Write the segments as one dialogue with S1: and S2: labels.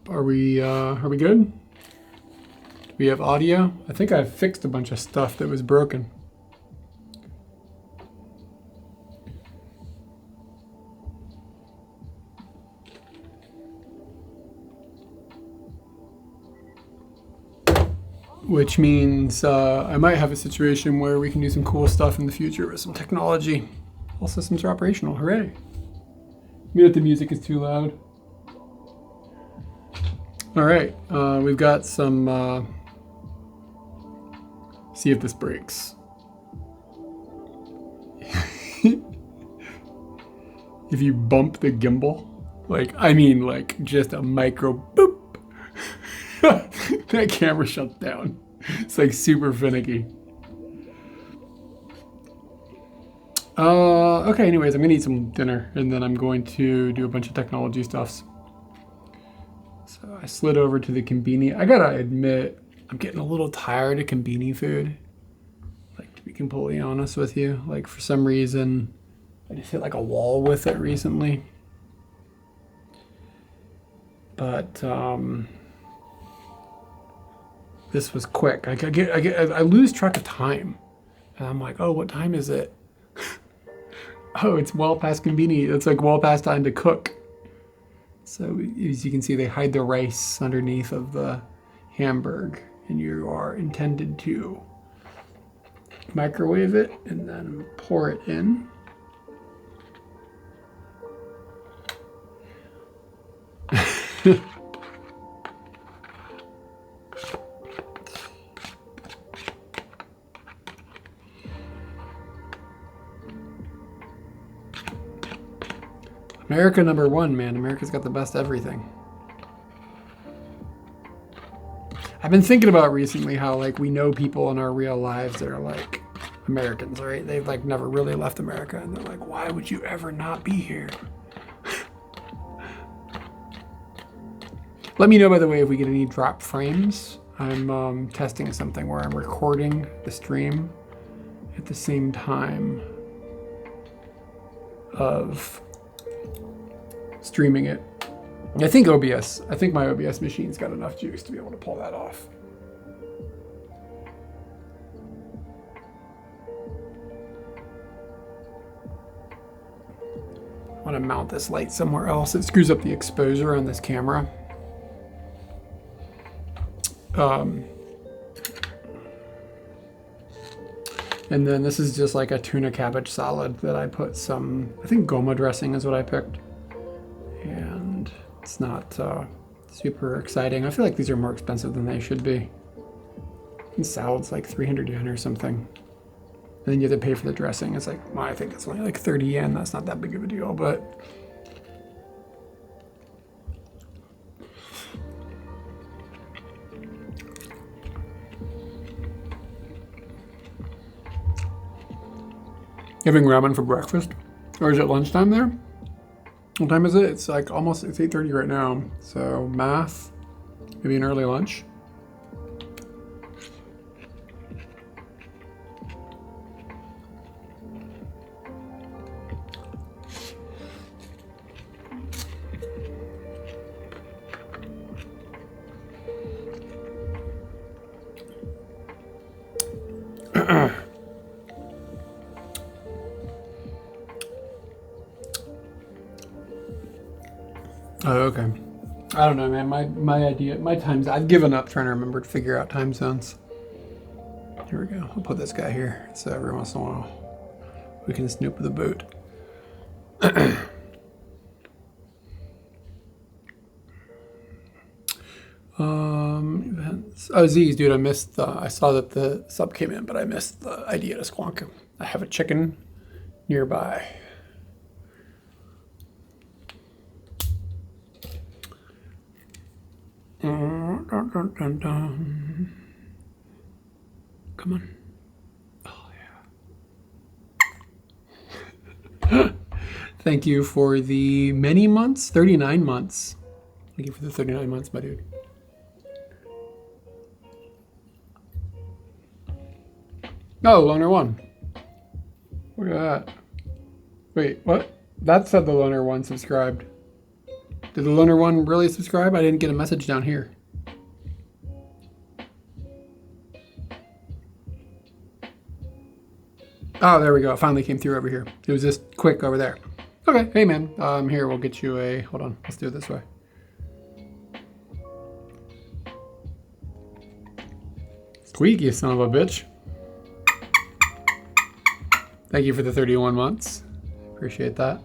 S1: Are we good? Do we have audio? I think I fixed a bunch of stuff that was broken. Which means I might have a situation where we can do some cool stuff in the future with some technology. All systems are operational. Hooray! Maybe the music is too loud. All right, we've got some. See if this breaks. If you bump the gimbal, like just a micro boop. That camera shuts down. It's like super finicky. Okay, anyways, I'm gonna eat some dinner and then I'm going to do a bunch of technology stuffs. So I slid over to the Conbini. I gotta admit, I'm getting a little tired of Conbini food. Like, to be completely honest with you. Like, for some reason, I just hit like a wall with it recently. But, this was quick. I lose track of time. And I'm like, oh, what time is it? Oh, it's well past Conbini. It's like well past time to cook. So as you can see, they hide the rice underneath of the hamburg, and you are intended to microwave it and then pour it in. America #1, man. America's got the best everything. I've been thinking about recently how like we know people in our real lives that are like Americans, right? They've like never really left America, and they're like, why would you ever not be here? Let me know, by the way, if we get any drop frames. I'm testing something where I'm recording the stream at the same time of streaming it. I think my OBS machine's got enough juice to be able to pull that off. I want to mount this light somewhere else. It screws up the exposure on this camera. And then this is just like a tuna cabbage salad that I put some, I think Goma dressing is what I picked. And it's not super exciting. I feel like these are more expensive than they should be. And salad's like 300 yen or something. And then you have to pay for the dressing. It's like, well, I think it's only like 30 yen. That's not that big of a deal, but. Having ramen for breakfast? Or is it lunchtime there? What time is it? It's like almost, it's 8:30 right now. So math, maybe an early lunch. Oh, okay. I don't know, man. My times, I've given up trying to remember to figure out time zones. Here we go. I'll put this guy here, so every once in a while we can snoop the boot. Events. Oh, Z's, dude, I saw that the sub came in, but I missed the idea to squonk. I have a chicken nearby. Dun, dun, dun, dun. Come on. Oh, yeah. Thank you for the many months, 39 months. Thank you for the 39 months, my dude. Oh, Loner 1. Look at that. Wait, what? That said the loner one subscribed. Did the loner one really subscribe? I didn't get a message down here. Oh, there we go. It finally came through over here. It was just quick over there. Okay, hey man. Here, we'll get you a, hold on. Let's do it this way. Squeak, you son of a bitch. Thank you for the 31 months. Appreciate that.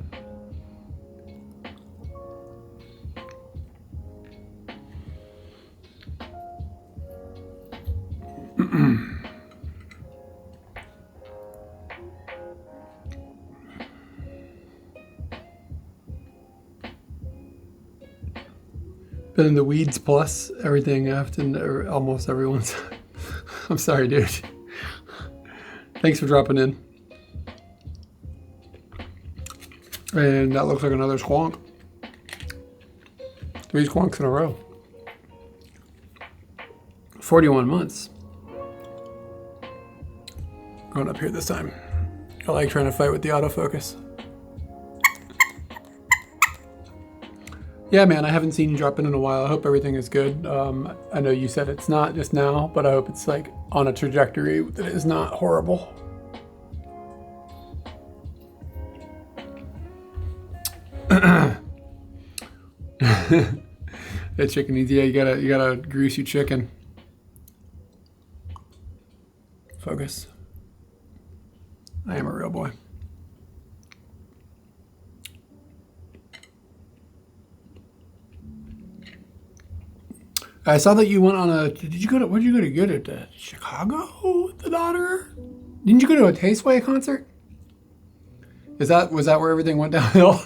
S1: Been in the weeds plus everything after almost everyone's. I'm sorry, dude. Thanks for dropping in. And that looks like another squonk. 3 squonks in a row. 41 months. Going up here this time. I like trying to fight with the autofocus. Yeah, man, I haven't seen you drop in a while. I hope everything is good. I know you said it's not just now, but I hope it's like on a trajectory that is not horrible. That chicken needs, yeah, you gotta grease your chicken. Focus. I am a real boy. I saw that you went on a, where'd you go to get it? Chicago with the daughter? Didn't you go to a Tasteway concert? Was that where everything went downhill?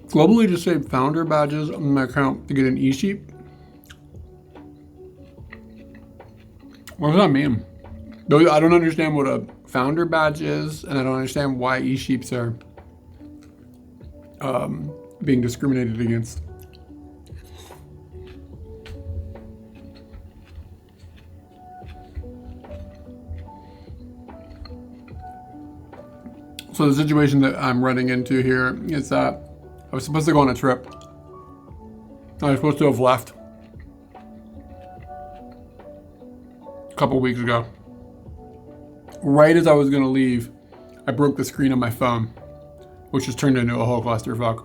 S1: Globally just saved founder badges on my account to get an e-sheep. What does that mean? I don't understand what a founder badge is, and I don't understand why e-sheeps are being discriminated against. So the situation that I'm running into here is that I was supposed to go on a trip. I was supposed to have left a couple weeks ago. Right as I was gonna leave, I broke the screen on my phone, which just turned into a whole clusterfuck.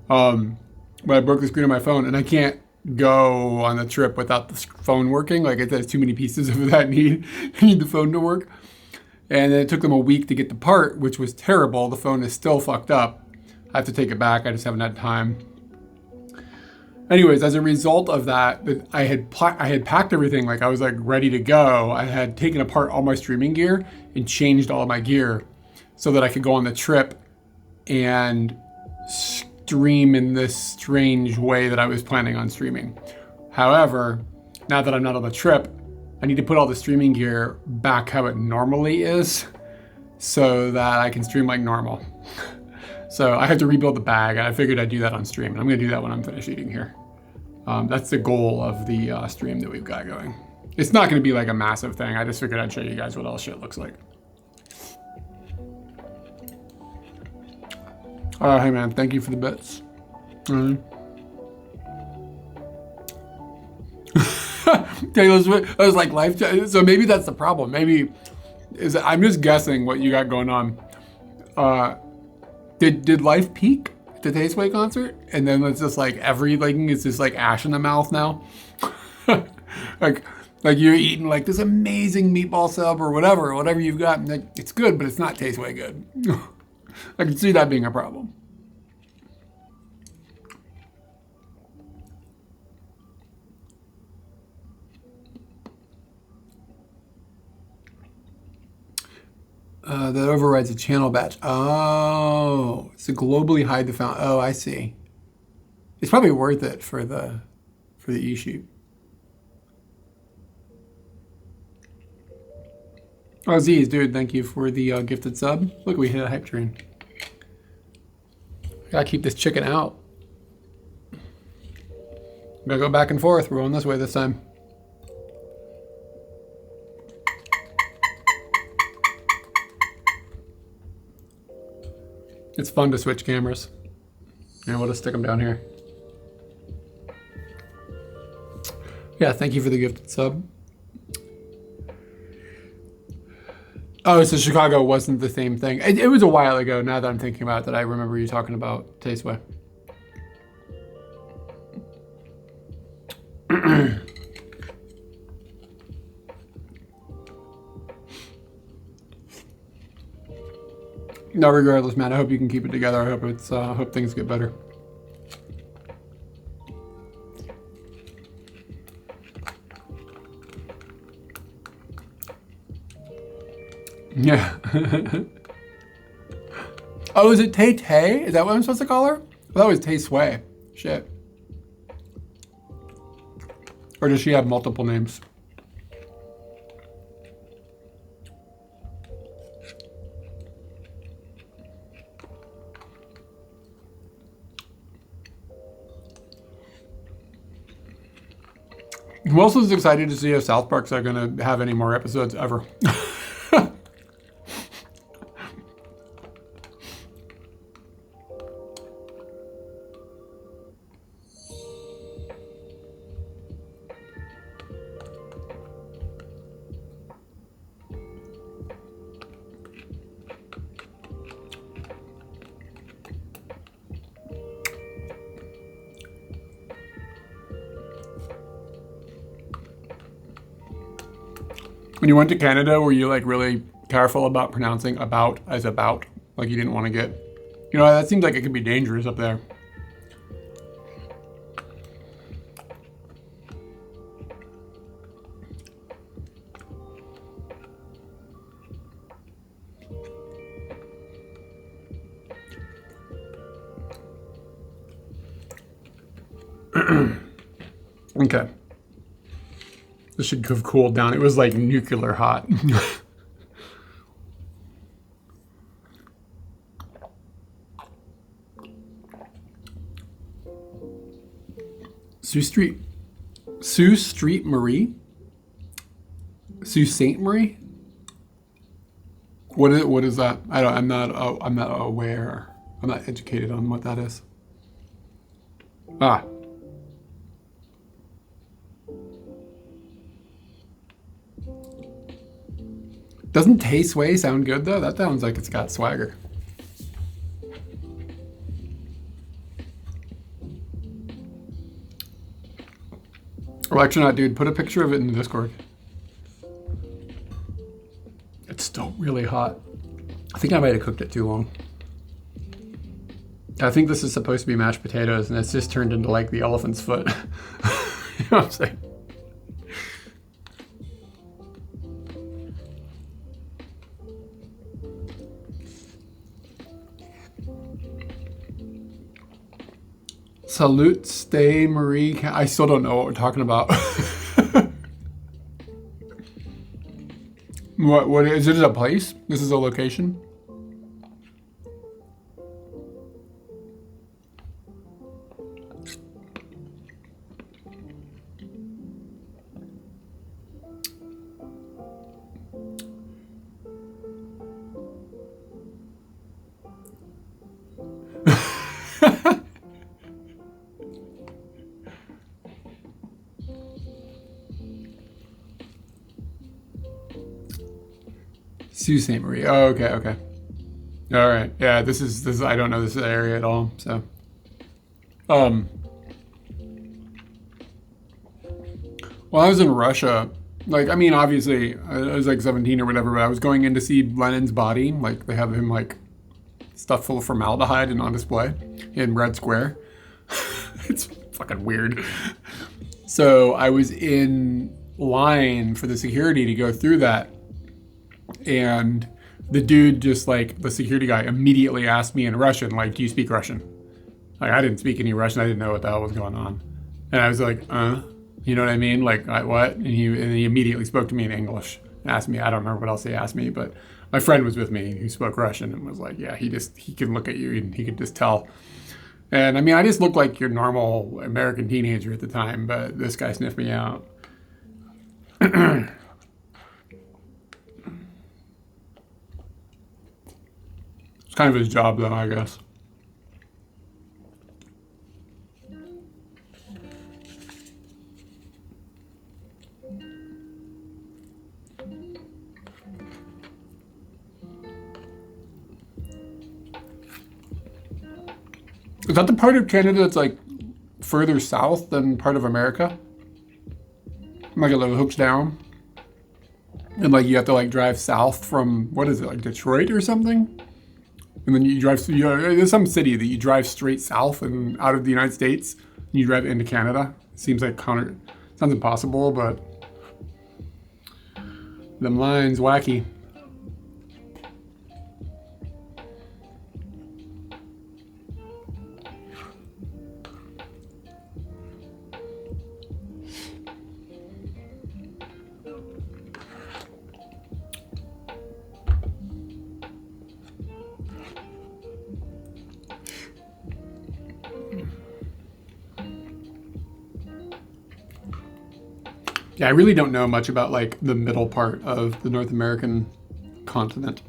S1: But I broke the screen on my phone, and I can't go on the trip without the phone working. Like, there's too many pieces of that need the phone to work. And it took them a week to get the part, which was terrible. The phone is still fucked up. I have to take it back. I just haven't had time. Anyways, as a result of that, I had packed everything. Like, I was like ready to go. I had taken apart all my streaming gear and changed all of my gear so that I could go on the trip and stream in this strange way that I was planning on streaming. However, now that I'm not on the trip, I need to put all the streaming gear back how it normally is so that I can stream like normal. So I had to rebuild the bag, and I figured I'd do that on stream. And I'm gonna do that when I'm finished eating here. That's the goal of the stream that we've got going. It's not gonna be like a massive thing. I just figured I'd show you guys what all shit looks like. Hey man, thank you for the bits. Taylor Swift, I was like life, so maybe that's the problem. Maybe I'm just guessing what you got going on. Did life peak at the Tasteway concert? And then it's just like everything is just like ash in the mouth now. like you're eating like this amazing meatball sub or whatever you've got. And like, it's good, but it's not Tasteway good. I can see that being a problem. That overrides a channel batch. Oh, it's to globally hide the fount. Oh, I see. It's probably worth it for the e-sheep. Oh, Z's, dude, thank you for the gifted sub. Look, we hit a hype train. Gotta keep this chicken out. I'm gonna go back and forth. We're going this way this time. It's fun to switch cameras. And we'll just stick them down here. Yeah, thank you for the gifted sub. Oh, so Chicago wasn't the same thing. It was a while ago, now that I'm thinking about it, that I remember you talking about Tasteway. No, regardless, man, I hope you can keep it together. I hope it's hope things get better. Yeah. Oh, is it Tay Tay? Is that what I'm supposed to call her? That was Tay Sway. Shit. Or does she have multiple names? I'm also excited to see if South Park's are going to have any more episodes ever. When you went to Canada, were you like really careful about pronouncing about as about? Like you didn't want to get, you know, that seems like it could be dangerous up there. Okay. This should have cooled down. It was like nuclear hot. Sault Street Marie? Sault Ste. Marie? What is that? I'm not aware. I'm not educated on what that is. Ah. Doesn't Tay Sway sound good though? That sounds like it's got swagger. Well, actually not, dude. Put a picture of it in the Discord. It's still really hot. I think I might have cooked it too long. I think this is supposed to be mashed potatoes and it's just turned into like the elephant's foot. You know what I'm saying? Salute, stay, Marie. I still don't know what we're talking about. What is it? A place? This is a location? Sault Ste. Marie. Oh, okay, okay. All right. Yeah, this is. I don't know this area at all. So, well, I was in Russia. Like, I mean, obviously, I was like 17 or whatever, but I was going in to see Lenin's body. Like, they have him like stuffed full of formaldehyde and on display in Red Square. It's fucking weird. So I was in line for the security to go through that. And the dude just like, the security guy immediately asked me in Russian, like, do you speak Russian? Like, I didn't speak any Russian. I didn't know what the hell was going on. And I was like, you know what I mean? Like, what? And he immediately spoke to me in English and asked me, I don't remember what else he asked me, but my friend was with me who spoke Russian and was like, yeah, he can look at you and he could just tell. And I mean, I just looked like your normal American teenager at the time, but this guy sniffed me out. It's kind of his job, though, I guess. Is that the part of Canada that's like further south than part of America? Like it hooks down? And like you have to like drive south from, what is it, like Detroit or something? And then you drive, there's some city that you drive straight south and out of the United States and you drive into Canada. Seems like sounds impossible, but them lines wacky. Yeah, I really don't know much about like the middle part of the North American continent.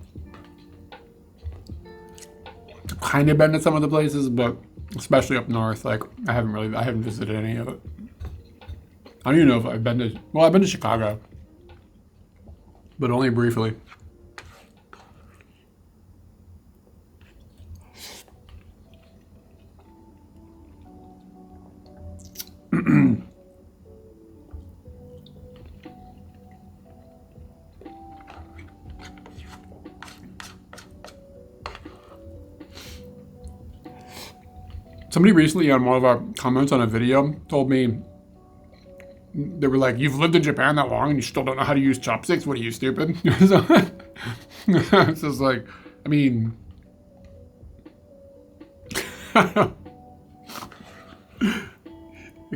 S1: I've kind of been to some of the places, but especially up north, like I haven't visited any of it. I don't even know if I've been to, well, I've been to Chicago, but only briefly. Somebody recently on one of our comments on a video told me, they were like, "You've lived in Japan that long and you still don't know how to use chopsticks? What are you, stupid?" So, it's just like, I mean, I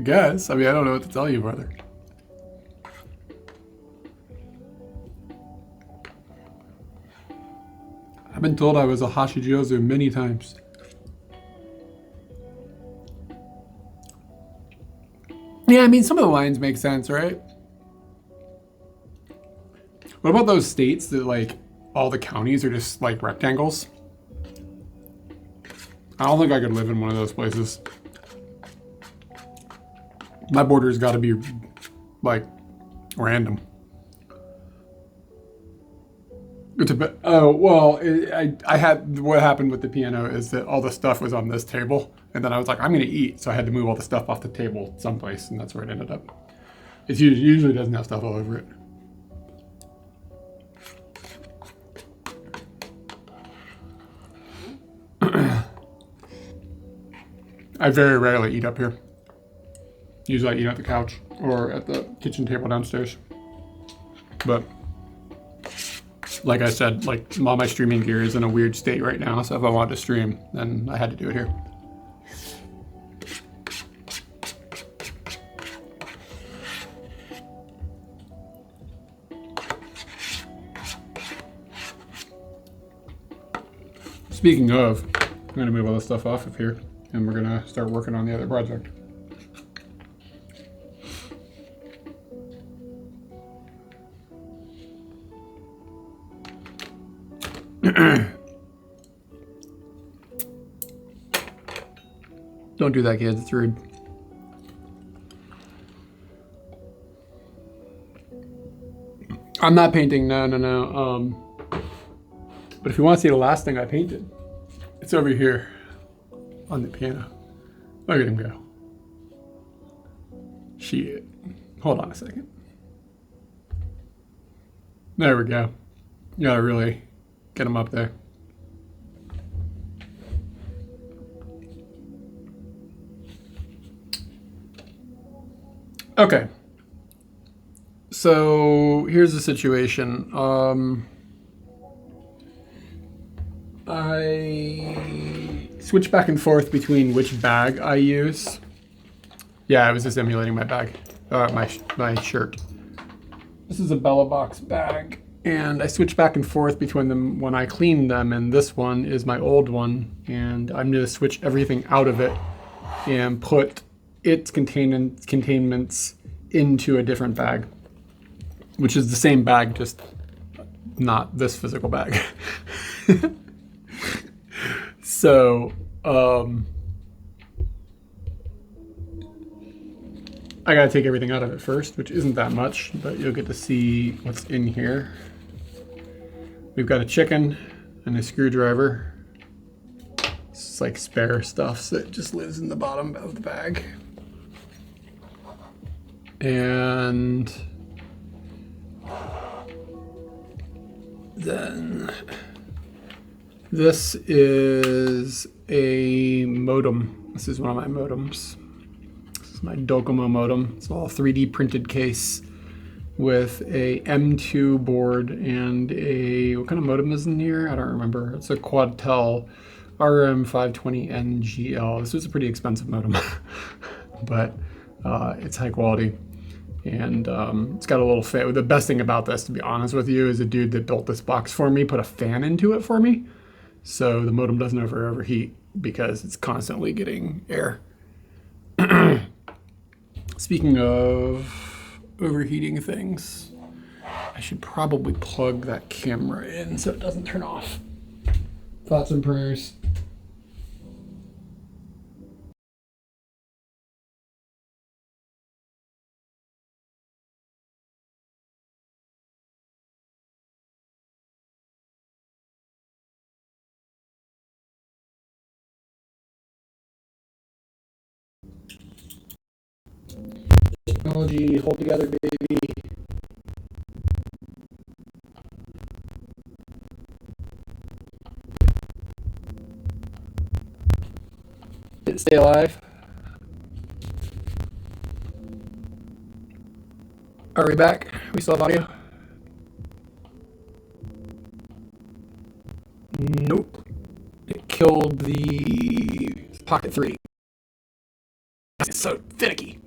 S1: guess. I mean, I don't know what to tell you, brother. I've been told I was a Hashijozu many times. Yeah, I mean, some of the lines make sense, right? What about those states that, like, all the counties are just, like, rectangles? I don't think I could live in one of those places. My border's got to be, like, random. Oh, well, I had, what happened with the piano is that all the stuff was on this table, and then I was like, I'm going to eat, so I had to move all the stuff off the table someplace, and that's where it ended up. It usually doesn't have stuff all over it. I very rarely eat up here. Usually I eat at the couch or at the kitchen table downstairs. But like I said, like all my streaming gear is in a weird state right now, so if I wanted to stream, then I had to do it here. Speaking of, I'm gonna move all this stuff off of here and we're gonna start working on the other project. Don't do that, kids. It's rude. I'm not painting. No. But if you want to see the last thing I painted, it's over here on the piano. Look at him go. Shit. Hold on a second. There we go. You gotta really get him up there. Okay. So here's the situation. I switch back and forth between which bag I use. Yeah, I was just emulating my bag, my shirt. This is a belabox bag, And I switch back and forth between them when I clean them, and this one is my old one, and I'm going to switch everything out of it and put its containments into a different bag, which is the same bag, just not this physical bag. So I gotta take everything out of it first, which isn't that much, but you'll get to see what's in here. We've got a chicken and a screwdriver. It's like spare stuff, so it just lives in the bottom of the bag. And then this is a modem. This is one of my modems. This is my Docomo modem. It's all 3D printed case with a M2 board and a, what kind of modem is in here? I don't remember. It's a Quadtel RM520NGL. This was a pretty expensive modem, but it's high quality. And it's got a little fan. The best thing about this, to be honest with you, is the dude that built this box for me put a fan into it for me, so the modem doesn't overheat because it's constantly getting air. Speaking of overheating things, I should probably plug that camera in so it doesn't turn off. Thoughts and prayers. Technology, hold together, baby. Did it stay alive? Are we back? We still have audio? Nope. It killed the Pocket 3. It's so finicky.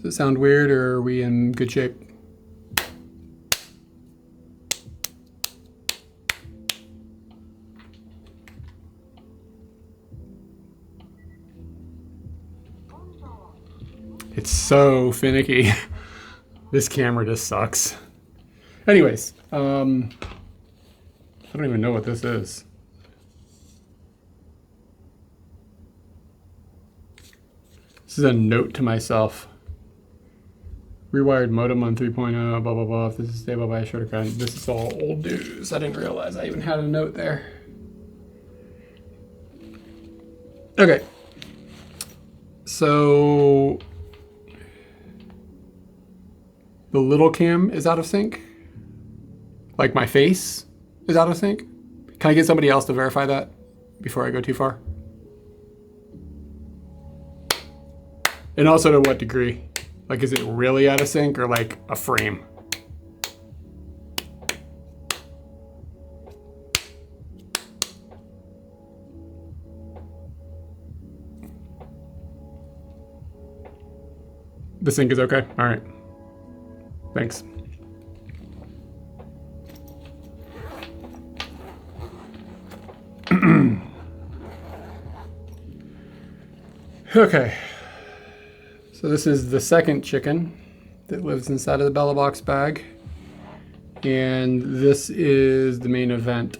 S1: Does it sound weird, or are we in good shape? It's so finicky. This camera just sucks. Anyways, I don't even know what this is. This is a note to myself. Rewired modem on 3.0, blah, blah, blah. If this is stable by a shorter current, this is all old news. I didn't realize I even had a note there. Okay. So the little cam is out of sync. Like my face is out of sync. Can I get somebody else to verify that before I go too far? And also to what degree? Like, is it really out of sync or like a frame? The sync is okay? All right. Thanks. Okay. So this is the second chicken that lives inside of the belabox bag. And this is the main event.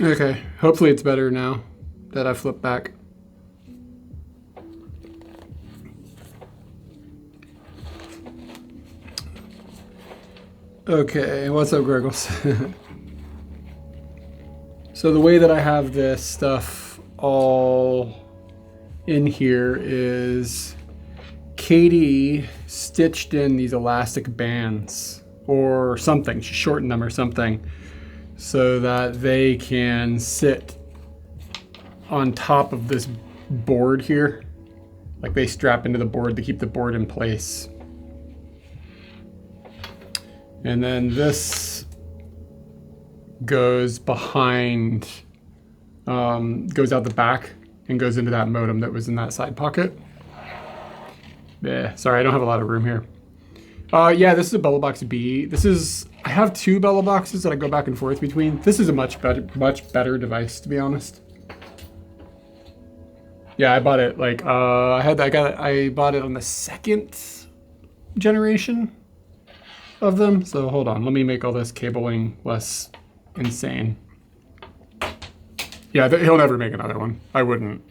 S1: Okay, hopefully it's better now that I flip back. Okay, what's up, Gurgles? So the way that I have this stuff all in here is Katie stitched in these elastic bands or something. She shortened them or something so that they can sit on top of this board here. Like they strap into the board to keep the board in place. And then this goes behind, goes out the back and goes into that modem that was in that side pocket. Yeah, sorry, I don't have a lot of room here. Yeah, this is a belabox B. I have two belaboxes that I go back and forth between. This is a much better device, to be honest. Yeah, I bought it like I bought it on the second generation of them. So hold on, let me make all this cabling less insane. Yeah, he'll never make another one. I wouldn't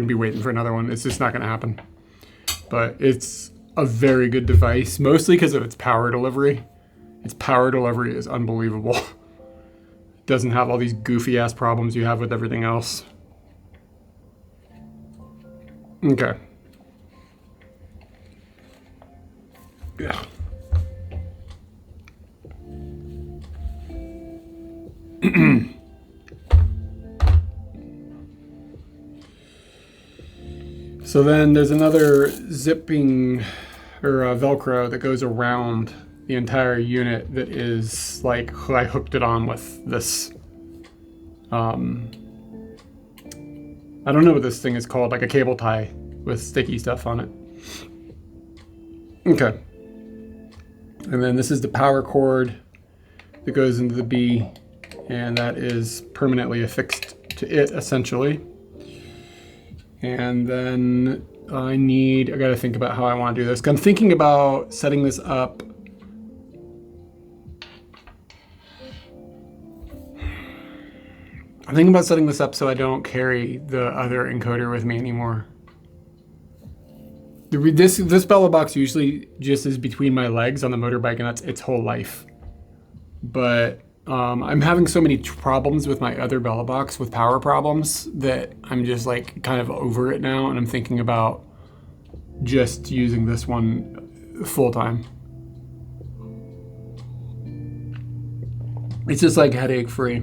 S1: be waiting for another one. It's just not gonna happen. But it's a very good device, mostly because of its power delivery. Its power delivery is unbelievable. It doesn't have all these goofy ass problems you have with everything else. Okay. Yeah. So then there's another zipping or Velcro that goes around the entire unit that is like, I hooked it on with this, I don't know what this thing is called, like a cable tie with sticky stuff on it. Okay. And then this is the power cord that goes into the B, and that is permanently affixed to it, essentially. And then I gotta think about how I want to do this. I'm thinking about setting this up. I'm thinking about setting this up so I don't carry the other encoder with me anymore. This belabox usually just is between my legs on the motorbike, and that's its whole life. But I'm having so many problems with my other belabox with power problems that I'm just like kind of over it now, and I'm thinking about just using this one full time. It's just like headache free.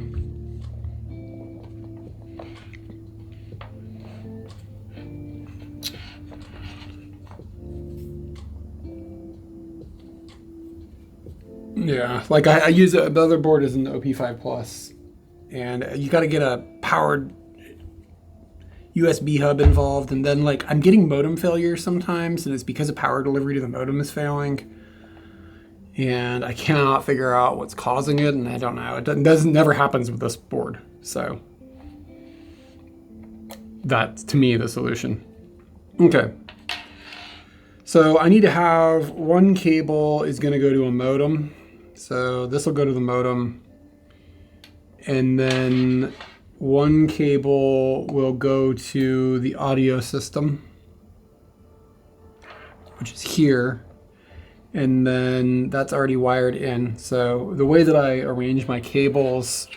S1: Yeah, like I use the other board is an OP5 Plus, and you got to get a powered USB hub involved, and then like I'm getting modem failure sometimes, and it's because of power delivery to the modem is failing, and I cannot figure out what's causing it, and I don't know. It never happens with this board, so that's to me the solution. Okay. So I need to have one cable is going to go to a modem. So this will go to the modem, and then one cable will go to the audio system, which is here, and then that's already wired in. So the way that I arrange my cables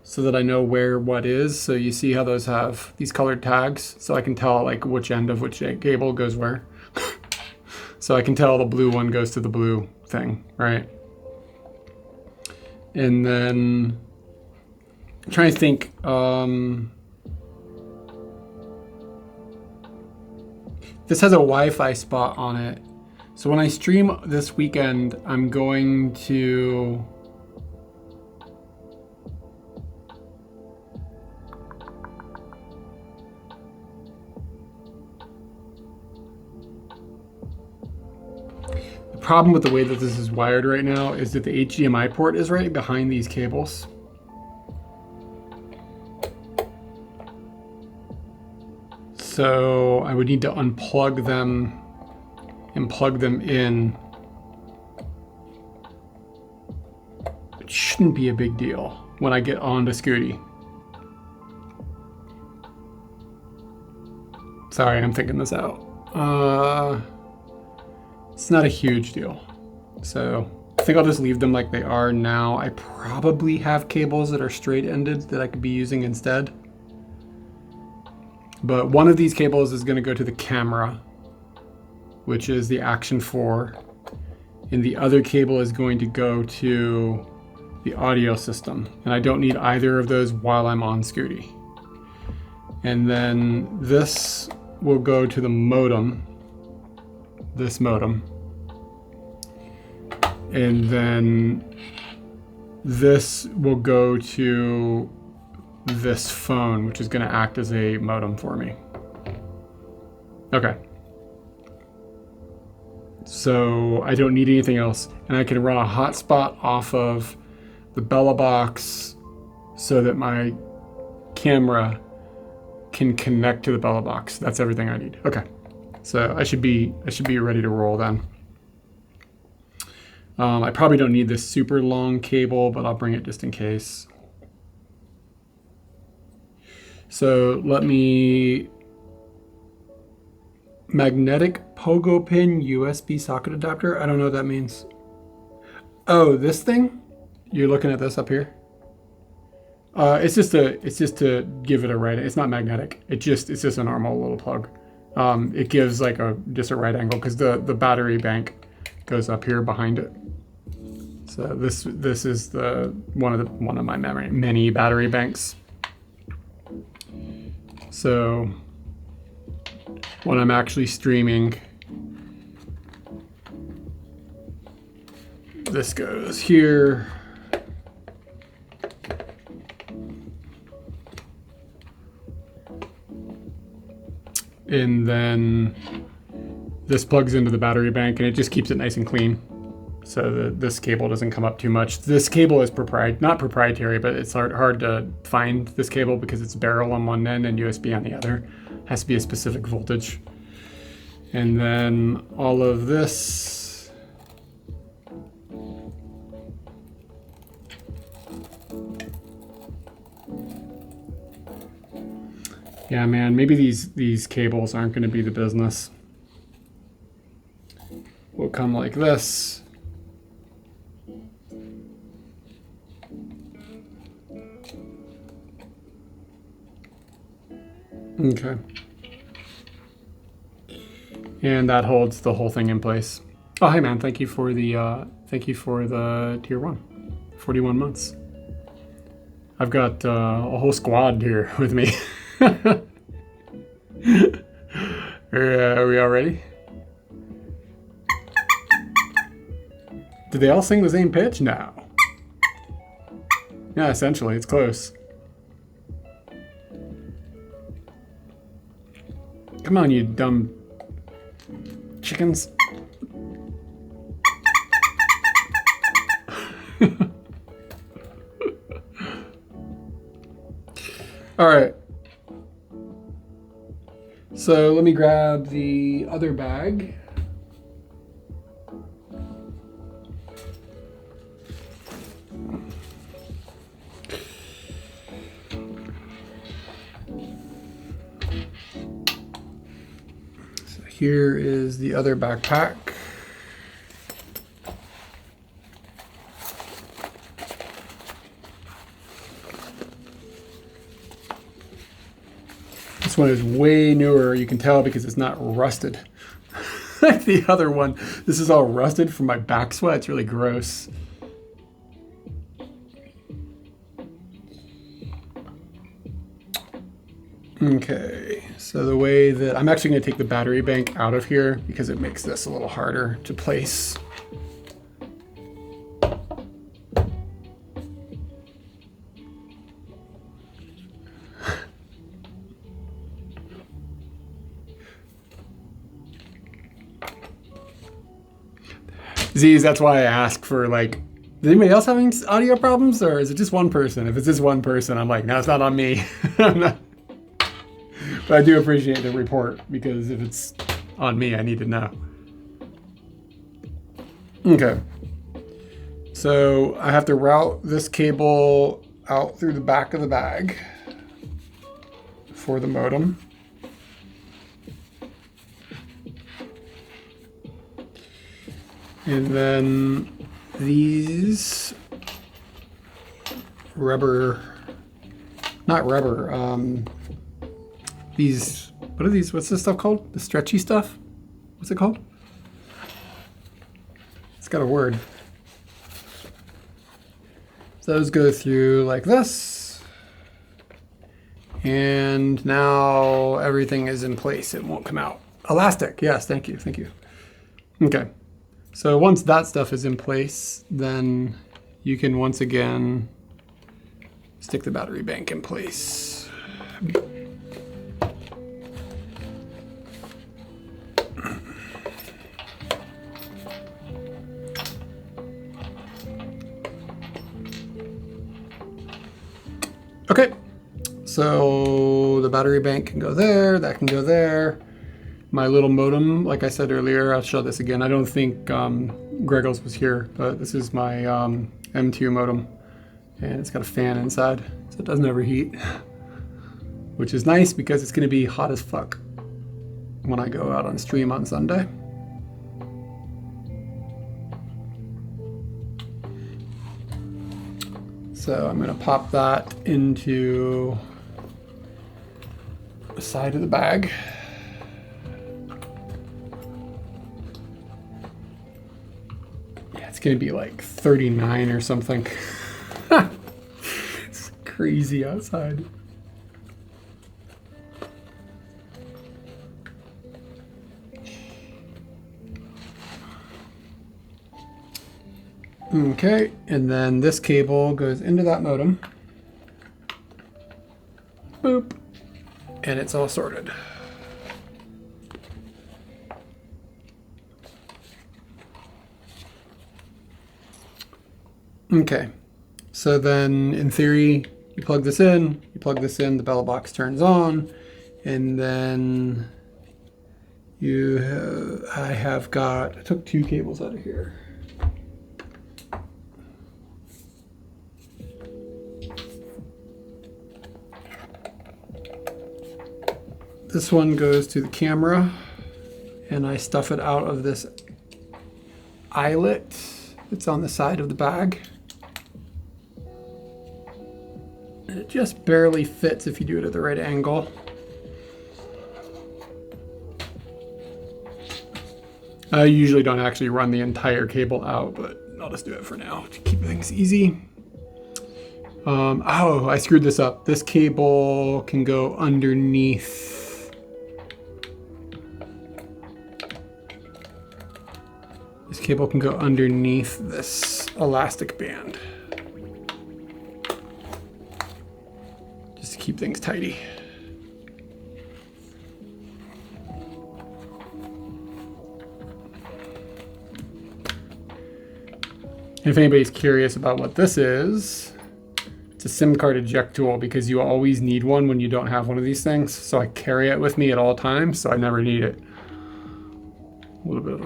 S1: so that I know where what is, so you see how those have these colored tags, so I can tell like which end of which cable goes where. So I can tell the blue one goes to the blue thing, right? And then I'm trying to think, this has a Wi-Fi spot on it. So when I stream this weekend, I'm going to problem with the way that this is wired right now is that the HDMI port is right behind these cables. So I would need to unplug them and plug them in. It shouldn't be a big deal when I get onto Scooty. Sorry, I'm thinking this out. It's not a huge deal. So I think I'll just leave them like they are now. I probably have cables that are straight-ended that I could be using instead. But one of these cables is going to go to the camera, which is the Action 4, and the other cable is going to go to the audio system, and I don't need either of those while I'm on Scooty. And then this will go to the modem, this modem, and then this will go to this phone, which is going to act as a modem for me. Okay. So I don't need anything else, and I can run a hotspot off of the belabox so that my camera can connect to the belabox. That's everything I need. Okay, so I should be ready to roll then. I probably don't need this super long cable, but I'll bring it just in case. So let me magnetic pogo pin USB socket adapter. I don't know what that means. Oh, this thing? You're looking at this up here? It's just to give it a right. It's not magnetic. It's just a normal little plug. It gives like just a right angle because the battery bank goes up here behind it. So this is one of my many battery banks. So when I'm actually streaming, this goes here. And then this plugs into the battery bank, and it just keeps it nice and clean so that this cable doesn't come up too much. This cable is not proprietary, but it's hard to find this cable because it's barrel on one end and USB on the other. It has to be a specific voltage. And then all of this yeah, man, maybe these cables aren't going to be the business. Will come like this. Okay. And that holds the whole thing in place. Oh, hey man, thank you for the tier 1, 41 months. I've got a whole squad here with me. Are we all ready? Did they all sing the same pitch? No. Yeah, essentially, it's close. Come on, you dumb chickens. All right. So let me grab the other bag. So here is the other backpack. This one is way newer. You can tell because it's not rusted. Like the other one, this is all rusted from my back sweat. It's really gross. Okay, so the way that I'm actually going to take the battery bank out of here because it makes this a little harder to place. Z's, that's why I ask for, like, does anybody else having audio problems, or is it just one person? If it's just one person, I'm like, no, it's not on me. But I do appreciate the report, because if it's on me, I need to know. Okay. So I have to route this cable out through the back of the bag for the modem. And then these rubber, not rubber, these, what are these, what's this stuff called? The stretchy stuff? What's it called? It's got a word. So those go through like this. And now everything is in place. It won't come out. Elastic. Yes, thank you. Thank you. Okay. So once that stuff is in place, then you can once again stick the battery bank in place. Okay, so the battery bank can go there, that can go there. My little modem, like I said earlier, I'll show this again. I don't think Gregos was here, but this is my M2 modem, and it's got a fan inside, so it doesn't overheat, which is nice because it's gonna be hot as fuck when I go out on stream on Sunday. So I'm going to pop that into the side of the bag. Yeah, it's going to be like 39 or something. It's crazy outside. Okay, and then this cable goes into that modem. Boop. And it's all sorted. Okay, so then in theory, you plug this in, the belabox turns on, and then I took two cables out of here. This one goes to the camera, and I stuff it out of this eyelet that's on the side of the bag. And it just barely fits if you do it at the right angle. I usually don't actually run the entire cable out, but I'll just do it for now to keep things easy. Oh, I screwed this up. This cable can go underneath. This cable can go underneath this elastic band, just to keep things tidy. If anybody's curious about what this is, it's a SIM card eject tool, because you always need one when you don't have one of these things. So I carry it with me at all times, so I never need it. A little bit of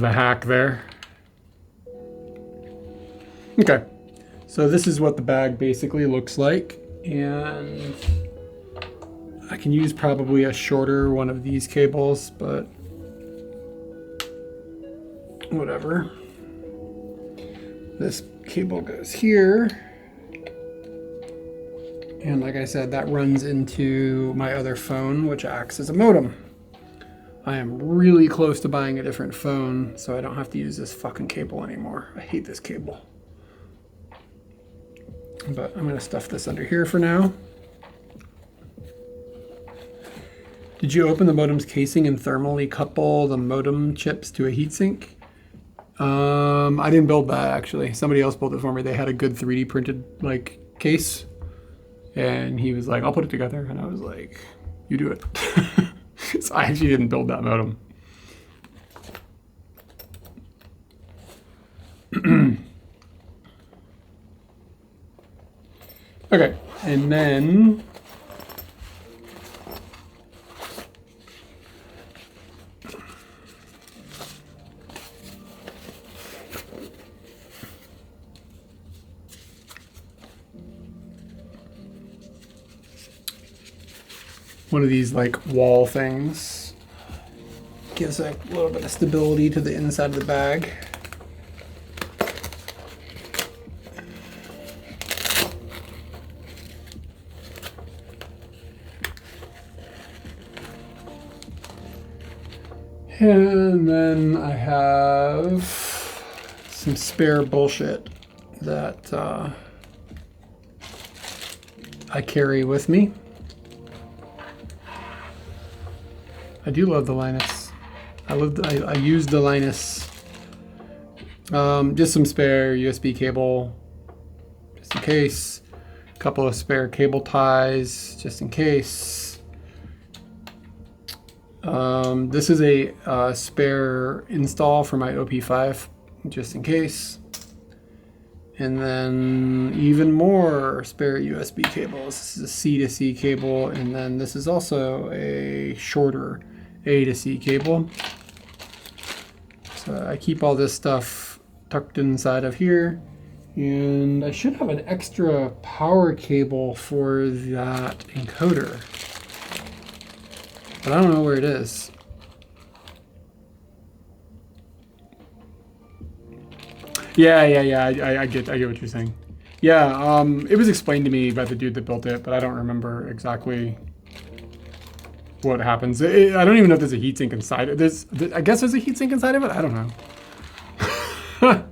S1: a hack there. Okay, so this is what the bag basically looks like, and I can use probably a shorter one of these cables, but whatever. This cable goes here, and like I said, that runs into my other phone, which acts as a modem. I am really close to buying a different phone, so I don't have to use this fucking cable anymore. I hate this cable. But I'm gonna stuff this under here for now. Did you open the modem's casing and thermally couple the modem chips to a heatsink? I didn't build that, actually. Somebody else built it for me. They had a good 3D printed like case, and he was like, I'll put it together, and I was like, you do it. So I actually didn't build that modem. Okay, and then one of these like wall things gives a little bit of stability to the inside of the bag. And then I have some spare bullshit that I carry with me. I do love the Linus. I used the Linus. Just some spare USB cable, just in case. A couple of spare cable ties, just in case. This is a spare install for my OP5, just in case. And then even more spare USB cables. This is a C to C cable, and then this is also a shorter A to C cable. So I keep all this stuff tucked inside of here. And I should have an extra power cable for that encoder, but I don't know where it is. Yeah, I get what you're saying. Yeah, it was explained to me by the dude that built it, but I don't remember exactly what happens. I don't even know if there's a heatsink inside it. I guess there's a heatsink inside of it. I don't know.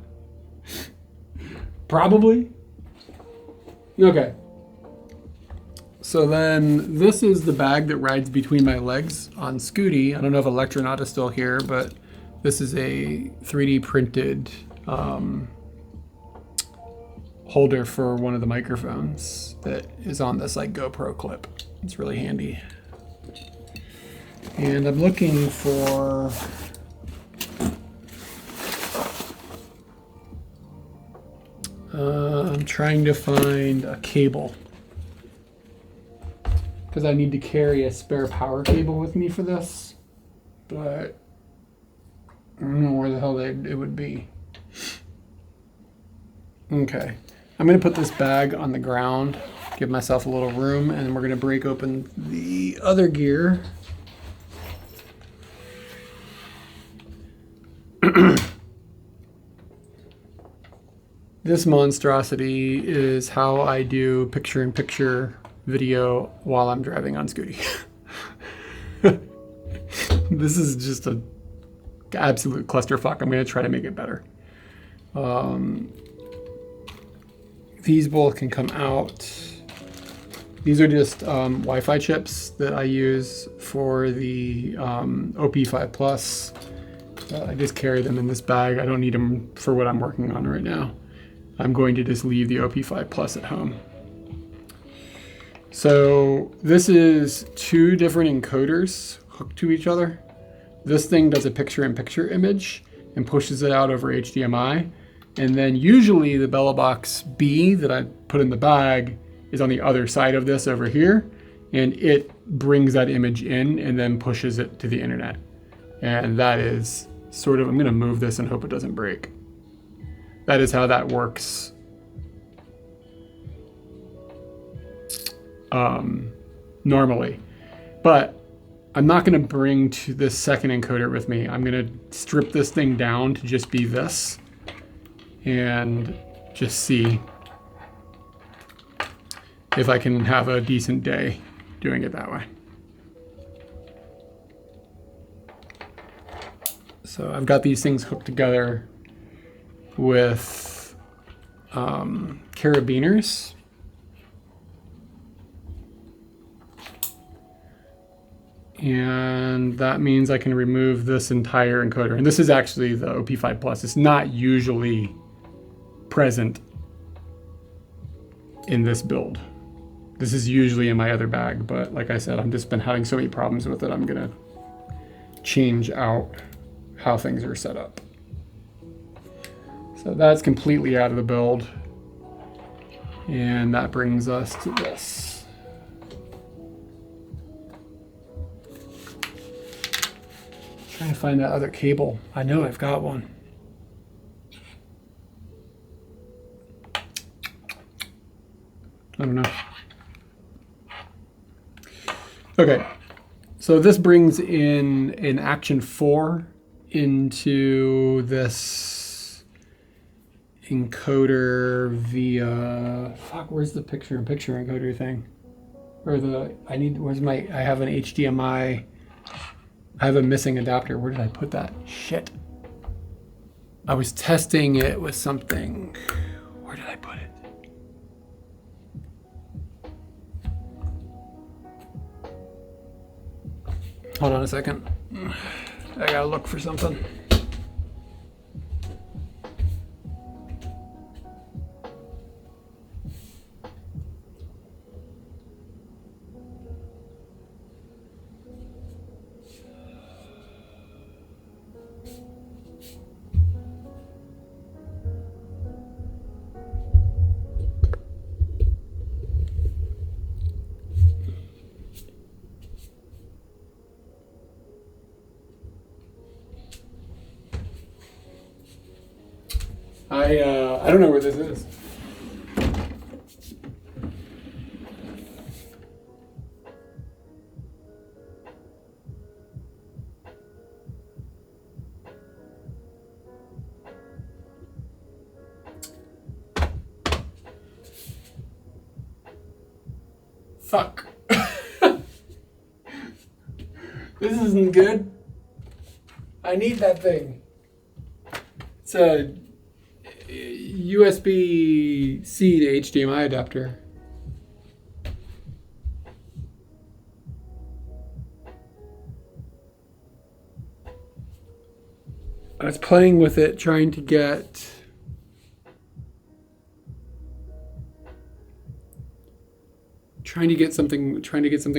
S1: Probably. Okay. So then this is the bag that rides between my legs on Scooty. I don't know if Electronaut is still here, but this is a 3D printed holder for one of the microphones that is on this like GoPro clip. It's really handy. And I'm looking for I'm trying to find a cable because I need to carry a spare power cable with me for this, but I don't know where the hell it would be. Okay, I'm gonna put this bag on the ground, give myself a little room, and we're gonna break open the other gear. This monstrosity is how I do picture-in-picture video while I'm driving on Scooty. This is just an absolute clusterfuck. I'm going to try to make it better. These both can come out. These are just Wi-Fi chips that I use for the OP5 Plus. I just carry them in this bag. I don't need them for what I'm working on right now. I'm going to just leave the OP5 Plus at home. So this is two different encoders hooked to each other. This thing does a picture-in-picture image and pushes it out over HDMI. And then usually the belabox B that I put in the bag is on the other side of this over here. And it brings that image in and then pushes it to the internet. And that is sort of, I'm gonna move this and hope it doesn't break. That is how that works. Normally. But I'm not gonna bring to this second encoder with me. I'm gonna strip this thing down to just be this and just see if I can have a decent day doing it that way. So I've got these things hooked together with carabiners. And that means I can remove this entire encoder. And this is actually the OP5 Plus. It's not usually present in this build. This is usually in my other bag, but like I said, I've just been having so many problems with it. I'm gonna change out how things are set up. So that's completely out of the build. And that brings us to this. Trying to find that other cable. I know I've got one. I don't know. Okay, so this brings in an Action 4 into this encoder via, fuck, where's the picture-in-picture encoder thing? Or the, I have an HDMI, I have a missing adapter. Where did I put that? Shit. I was testing it with something. Where did I put it? Hold on a second. I gotta look for something. I don't know where this is. Fuck. This isn't good. I need that thing. It's a USB-C to HDMI adapter. I was playing with it, trying to get something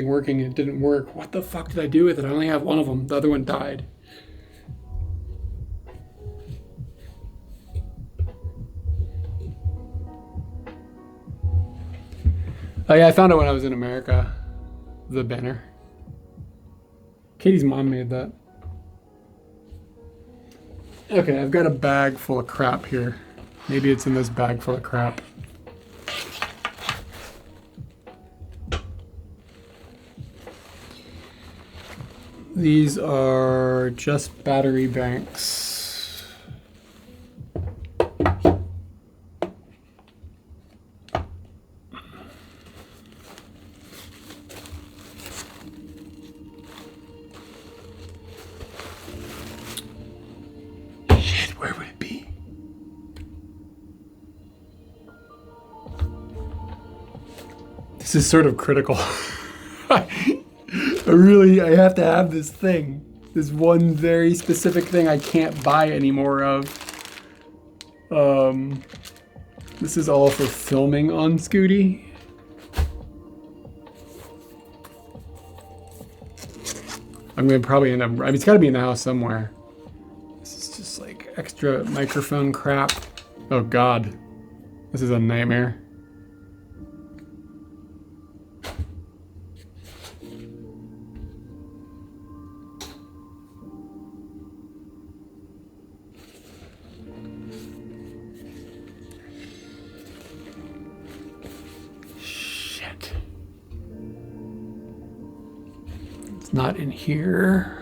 S1: working, and it didn't work. What the fuck did I do with it? I only have one of them. The other one died. Oh yeah, I found it when I was in America. The banner. Katie's mom made that. Okay, I've got a bag full of crap here. Maybe it's in this bag full of crap. These are just battery banks. Where would it be? This is sort of critical. I have to have this thing. This one very specific thing I can't buy any more of. This is all for filming on Scooty. I'm gonna probably end up, I mean, it's gotta be in the house somewhere. Extra microphone crap. Oh God, this is a nightmare. Shit. It's not in here.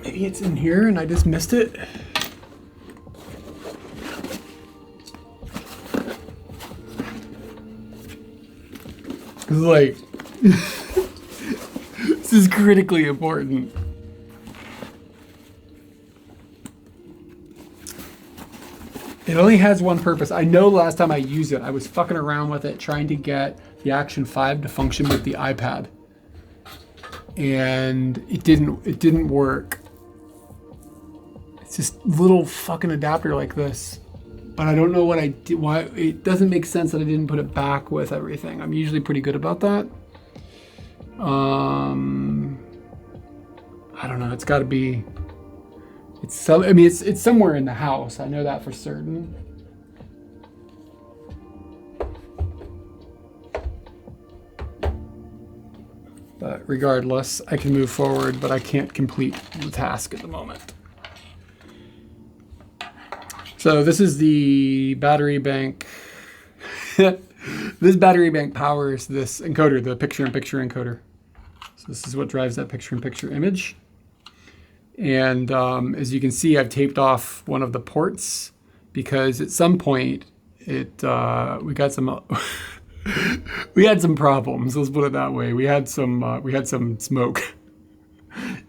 S1: Maybe it's in here and I just missed it. It's like, this is critically important. It only has one purpose. I know last time I used it, I was fucking around with it trying to get the Action 5 to function with the iPad. And it didn't work. It's just little fucking adapter like this. But I don't know what I did. Why it doesn't make sense that I didn't put it back with everything. I'm usually pretty good about that. I don't know. It's got to be. It's somewhere in the house. I know that for certain. But regardless, I can move forward, but I can't complete the task at the moment. So this is the battery bank. This battery bank powers this encoder, the picture-in-picture encoder. So this is what drives that picture-in-picture image. And as you can see, I've taped off one of the ports because at some point we got some we had some problems. Let's put it that way. We had some smoke,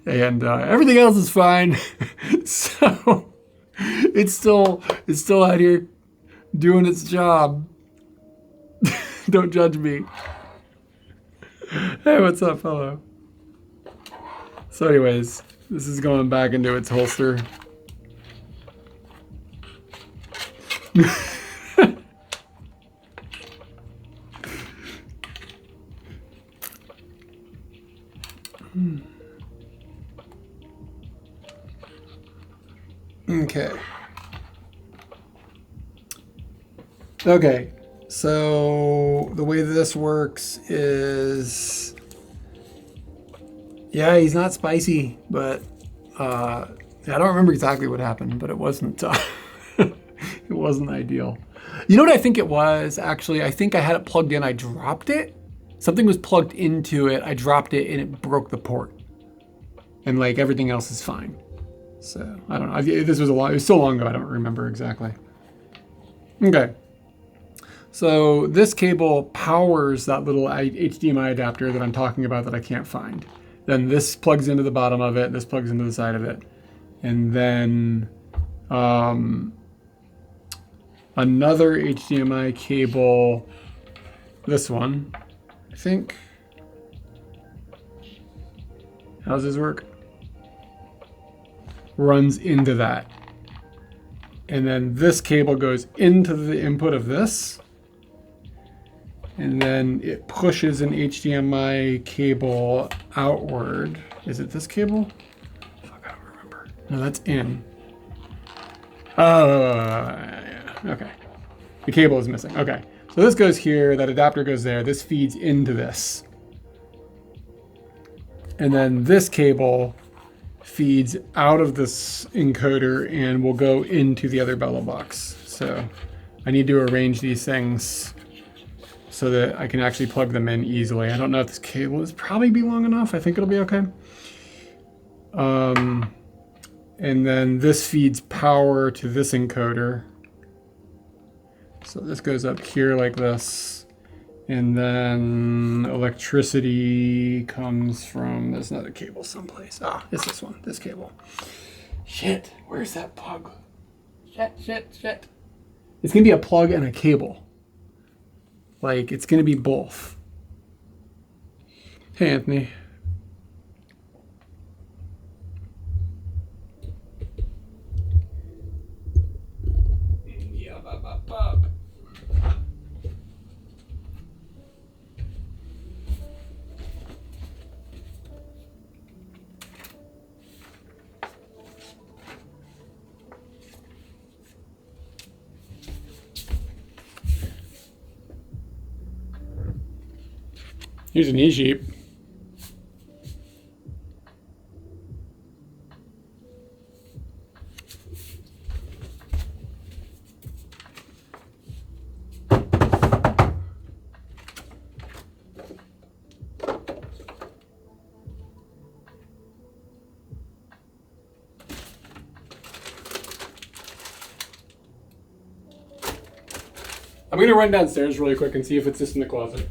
S1: and everything else is fine. So it's still out here doing its job. Don't judge me. Hey, what's up, fellow? So anyways, this is going back into its holster. Okay, so the way this works is, yeah, he's not spicy, but I don't remember exactly what happened, but it wasn't it wasn't ideal. You know what I think it was, actually? I think I had it plugged in, I dropped it. Something was plugged into it, I dropped it, and it broke the port. And like everything else is fine. So I don't know. It was so long ago, I don't remember exactly. Okay. So this cable powers that little HDMI adapter that I'm talking about that I can't find. Then this plugs into the bottom of it, this plugs into the side of it. And then another HDMI cable, this one, I think. How does this work? Runs into that. And then this cable goes into the input of this. And then it pushes an HDMI cable outward. Is it this cable? Fuck, I don't remember. No, that's in. Oh, yeah. Okay. The cable is missing. Okay. So this goes here, that adapter goes there. This feeds into this. And then this cable feeds out of this encoder and will go into the other belabox. So I need to arrange these things so that I can actually plug them in easily. I don't know if this cable is probably be long enough. I think it'll be okay. And then this feeds power to this encoder. So this goes up here like this. And then electricity comes from, there's another cable someplace. Ah, it's this one, this cable. Shit, where's that plug? Shit. It's gonna be a plug and a cable. Like, it's gonna be both. Hey, Anthony. Here's an E-sheep. I'm gonna run downstairs really quick and see if it's just in the closet.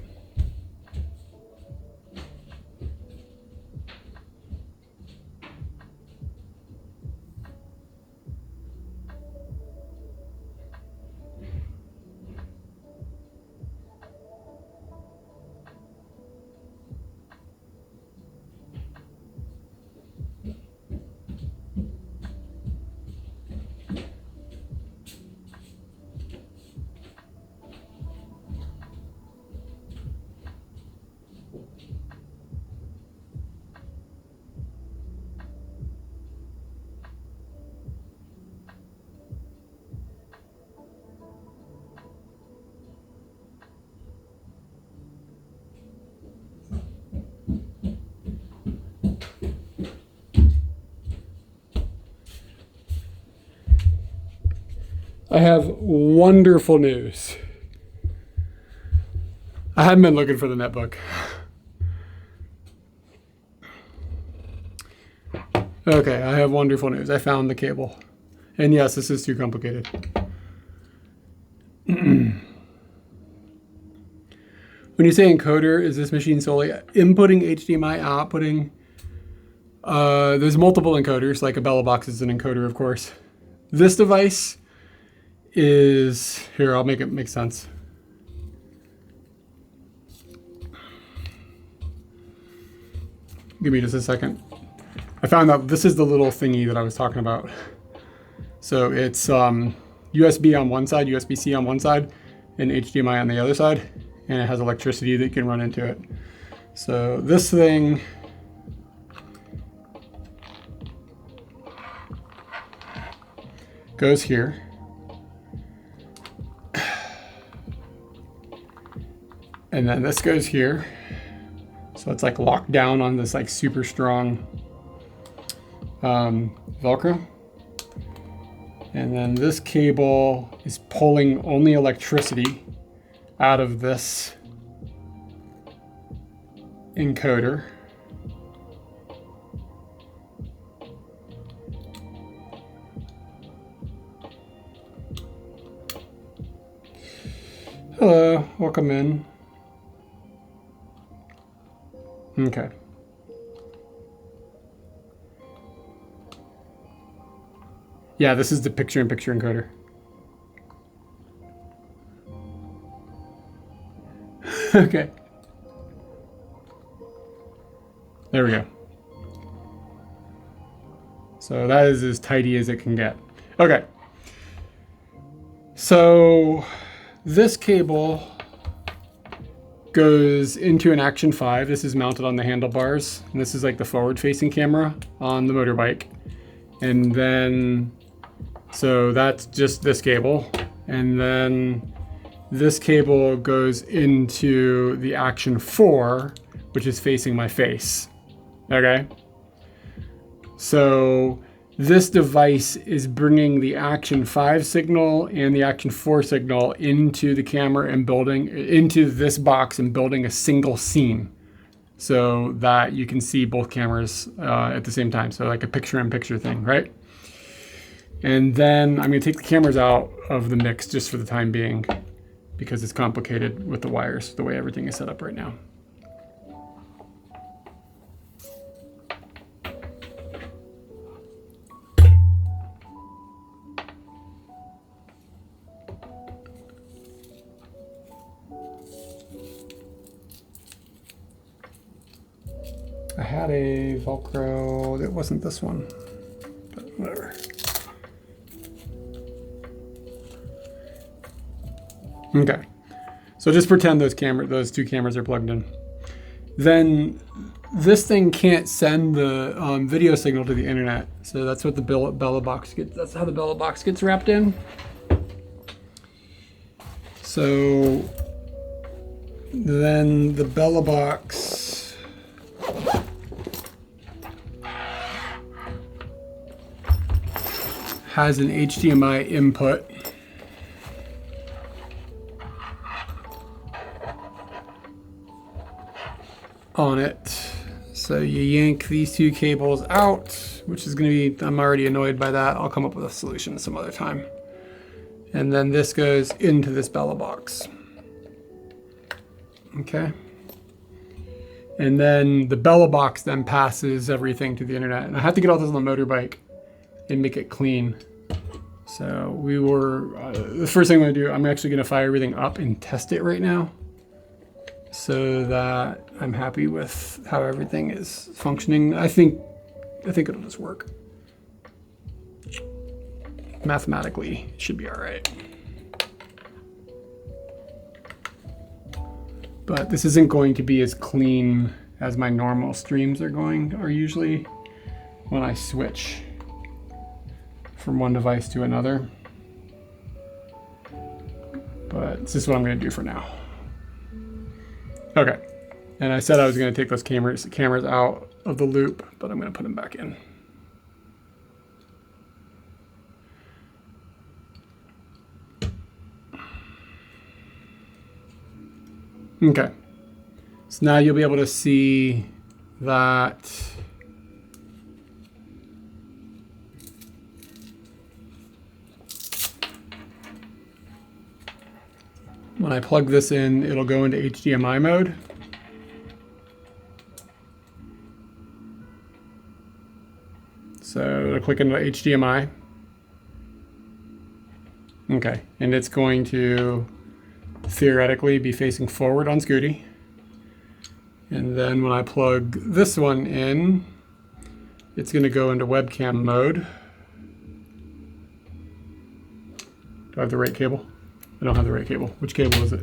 S1: I have wonderful news. I haven't been looking for the netbook. Okay, I have wonderful news. I found the cable. And yes, this is too complicated. When you say encoder, is this machine solely inputting HDMI, outputting? There's multiple encoders, like a belabox is an encoder, of course. This device is, here, I'll make it make sense. Give me just a second. I found out this is the little thingy that I was talking about. So it's USB on one side, USB-C on one side, and HDMI on the other side, and it has electricity that you can run into it. So this thing goes here. And then this goes here. So it's like locked down on this like super strong Velcro. And then this cable is pulling only electricity out of this encoder. Hello, welcome in. Okay. Yeah, this is the picture-in-picture encoder. Okay. There we go. So that is as tidy as it can get. Okay. So this cable goes into an Action 5. This is mounted on the handlebars. And this is like the forward-facing camera on the motorbike. And then, so that's just this cable. And then this cable goes into the Action 4, which is facing my face. Okay? So this device is bringing the Action 5 signal and the Action 4 signal into the camera and building into this box and building a single scene so that you can see both cameras at the same time. So like a picture-in-picture thing, right? And then I'm going to take the cameras out of the mix just for the time being because it's complicated with the wires, the way everything is set up right now. I had a Velcro that wasn't this one, but whatever. Okay, so just pretend those two cameras are plugged in. Then this thing can't send the video signal to the internet, so that's what the belabox gets. That's how the belabox gets wrapped in. So then the belabox has an HDMI input. On it. So you yank these two cables out, which is going to be, I'm already annoyed by that. I'll come up with a solution some other time. And then this goes into this belabox. Okay. And then the belabox then passes everything to the internet. And I have to get all this on the motorbike and make it clean. So we were, the first thing I'm going to do, I'm actually going to fire everything up and test it right now so that I'm happy with how everything is functioning. I think it'll just work. Mathematically, it should be all right. But this isn't going to be as clean as my normal streams are usually when I switch from one device to another. But this is what I'm going to do for now. Okay, and I said I was going to take those cameras out of the loop, but I'm going to put them back in. Okay, so now you'll be able to see that When I plug this in, it'll go into HDMI mode. So it'll click into HDMI. Okay, and it's going to theoretically be facing forward on Scooty. And then when I plug this one in, it's going to go into webcam mode. Do I have the right cable? I don't have the right cable. Which cable is it?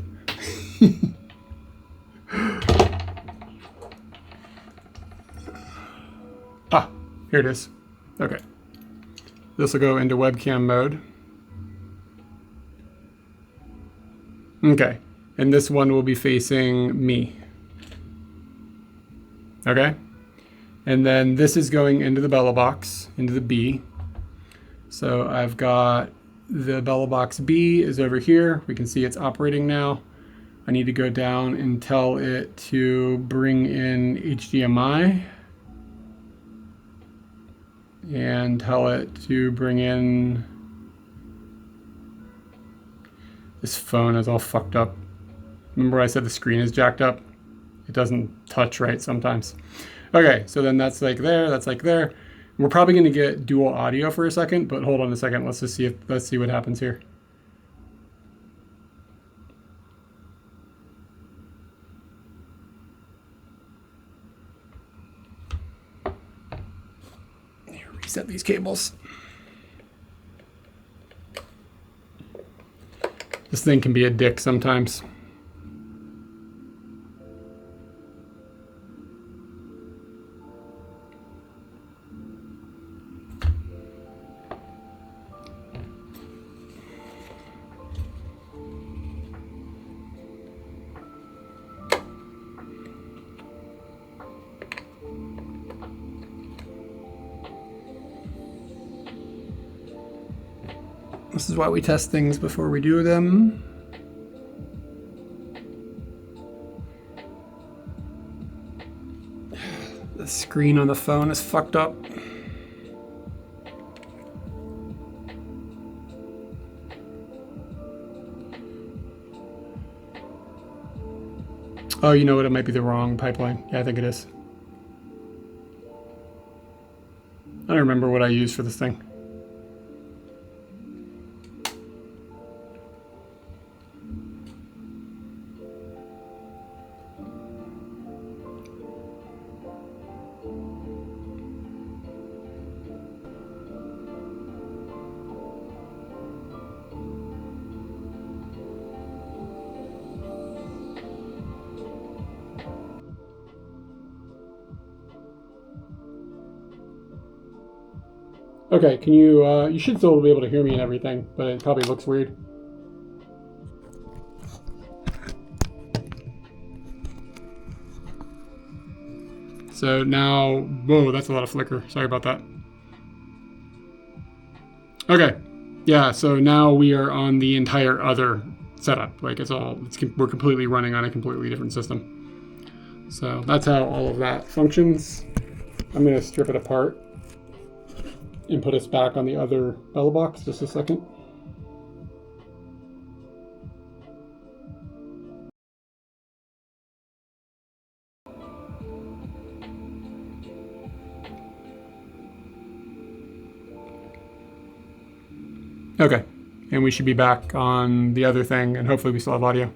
S1: Ah, here it is. Okay. This will go into webcam mode. Okay, and this one will be facing me. Okay, and then this is going into the belabox, into the B. So I've got the belabox B is over here. We can see it's operating now. I need to go down and tell it to bring in HDMI and tell it to bring in. This phone is all fucked up. Remember I said the screen is jacked up? It doesn't touch right sometimes. Okay, so then that's like there, that's like there. We're probably gonna get dual audio for a second, but hold on a second. Let's see what happens here. Reset these cables. This thing can be a dick sometimes. This is why we test things before we do them. The screen on the phone is fucked up. Oh, you know what? It might be the wrong pipeline. Yeah, I think it is. I don't remember what I used for this thing. Okay, can you, you should still be able to hear me and everything, but it probably looks weird. So now, whoa, that's a lot of flicker. Sorry about that. Okay, yeah, so now we are on the entire other setup. Like we're completely running on a completely different system. So that's how all of that functions. I'm gonna strip it apart and put us back on the other belabox. Just a second. Okay, and we should be back on the other thing, and hopefully we still have audio.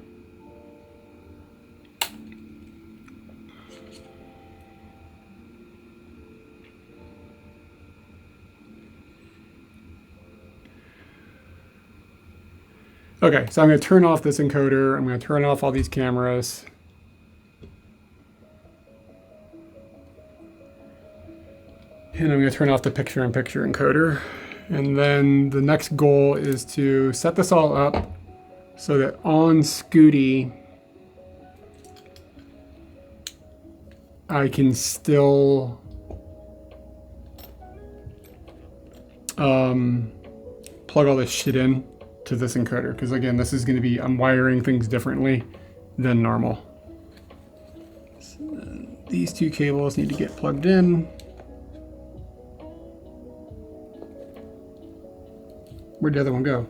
S1: Okay, so I'm going to turn off this encoder. I'm going to turn off all these cameras. And I'm going to turn off the picture-in-picture encoder. And then the next goal is to set this all up so that on Scooty, I can still plug all this shit in to this encoder. Because again, this is going to be, I'm wiring things differently than normal. So these two cables need to get plugged in. Where'd the other one go?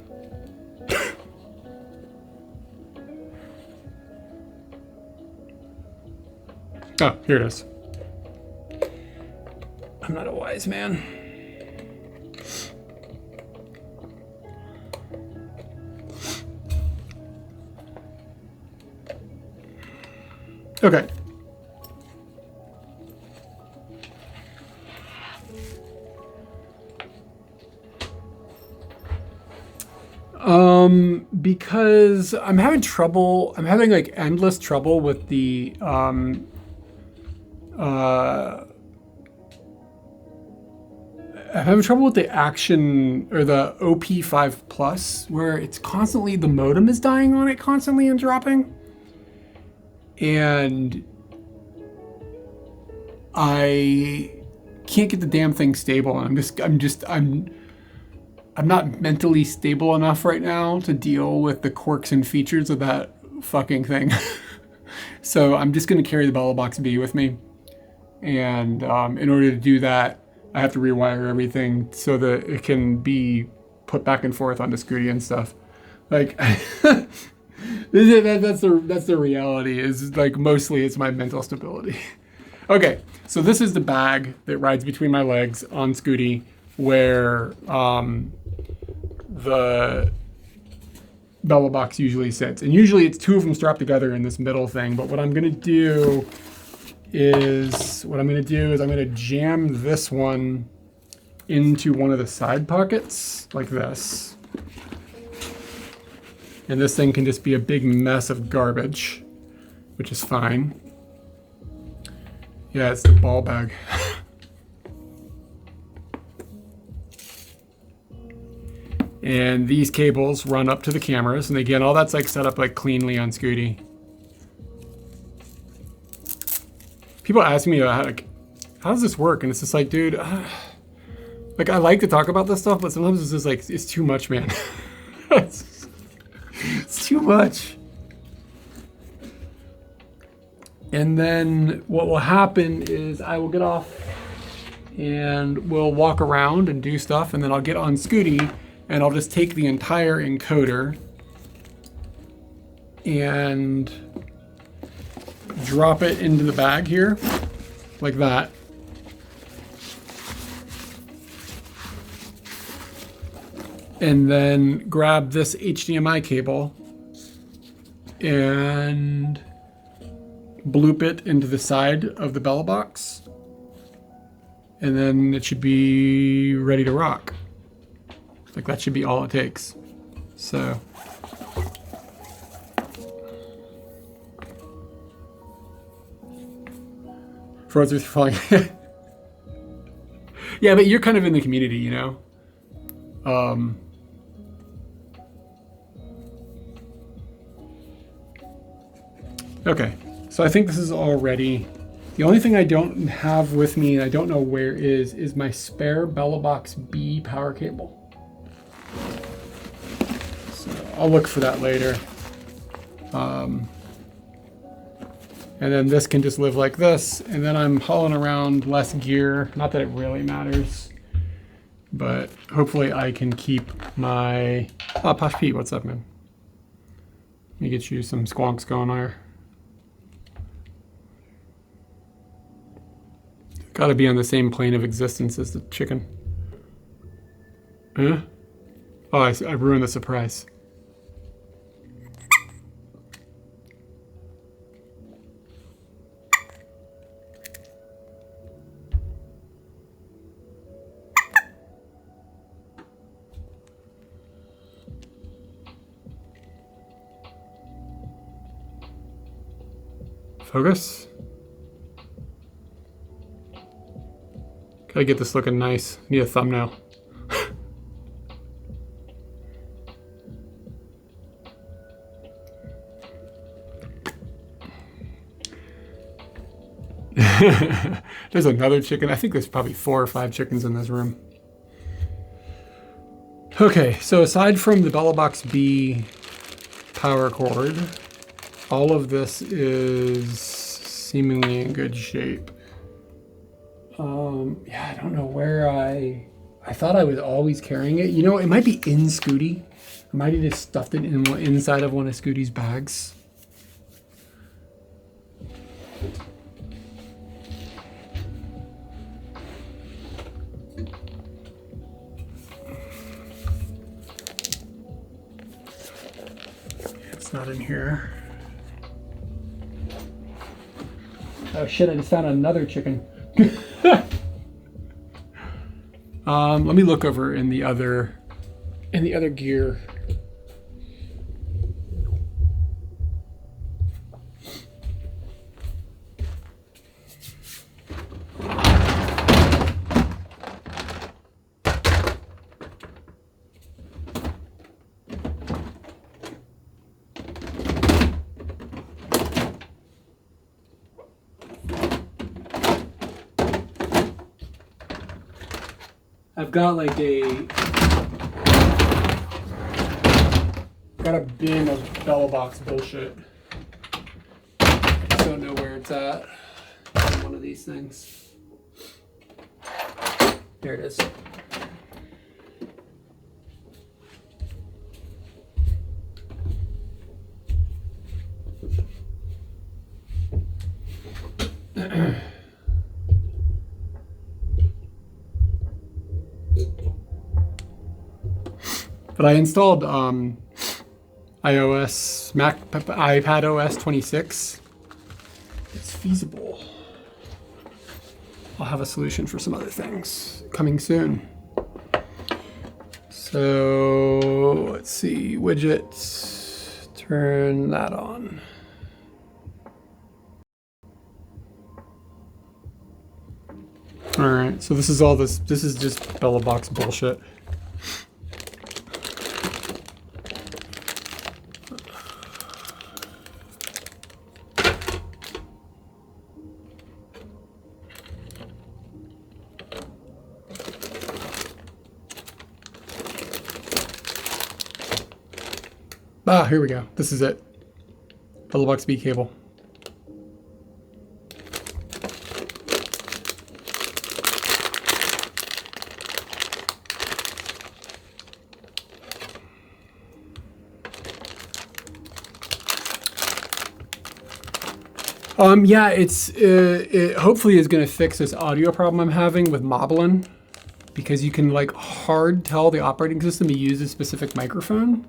S1: Oh, here it is. I'm not a wise man. Okay. Because I'm having like endless trouble with the I'm having trouble with the action or the OP5 Plus, where it's constantly, the modem is dying on it constantly and dropping. And I can't get the damn thing stable. I'm not mentally stable enough right now to deal with the quirks and features of that fucking thing. So I'm just gonna carry the belabox B with me. And in order to do that, I have to rewire everything so that it can be put back and forth onto Scooty and stuff. Like, that's the reality, is like mostly it's my mental stability. Okay, so this is the bag that rides between my legs on Scooty, where the belabox usually sits. And usually it's two of them strapped together in this middle thing. But what I'm gonna do is I'm gonna jam this one into one of the side pockets like this. And this thing can just be a big mess of garbage, which is fine. Yeah, it's the ball bag. And these cables run up to the cameras, and again, all that's like set up like cleanly on Scooty. People ask me like, how does this work? And it's just like, dude, like I like to talk about this stuff, but sometimes it's just like, it's too much, man. It's too much. And then what will happen is I will get off and we'll walk around and do stuff, and then I'll get on Scooty and I'll just take the entire encoder and drop it into the bag here, like that. And then grab this HDMI cable and bloop it into the side of the belabox. And then it should be ready to rock. Like that should be all it takes. So. For those falling. Yeah, but you're kind of in the community, you know? Okay, so I think this is all ready. The only thing I don't have with me, and I don't know where is my spare belabox B power cable. So I'll look for that later. And then this can just live like this, and then I'm hauling around less gear. Not that it really matters, but hopefully I can keep my... Oh, Posh Pete, what's up, man? Let me get you some squonks going there. Gotta be on the same plane of existence as the chicken. Huh? Oh, I ruined the surprise. Focus. Gotta get this looking nice. Need a thumbnail. There's another chicken. I think there's probably 4 or 5 chickens in this room. Okay, so aside from the belabox B power cord, all of this is seemingly in good shape. Yeah, I don't know where I thought I was always carrying it. You know, it might be in Scooty. I might have just stuffed it inside of one of Scooty's bags. It's not in here. Oh shit, I just found another chicken. Let me look over in the other gear. I've got like got a bin of belabox bullshit. Don't know where it's at. One of these things. There it is. But I installed iOS, iPad OS 26. It's feasible. I'll have a solution for some other things coming soon. So let's see, widgets, turn that on. All right, so this is all this is just belabox bullshit. Ah, here we go. This is it. Belabox B cable. Yeah, it hopefully is going to fix this audio problem I'm having with Moblin, because you can like hard tell the operating system to use a specific microphone.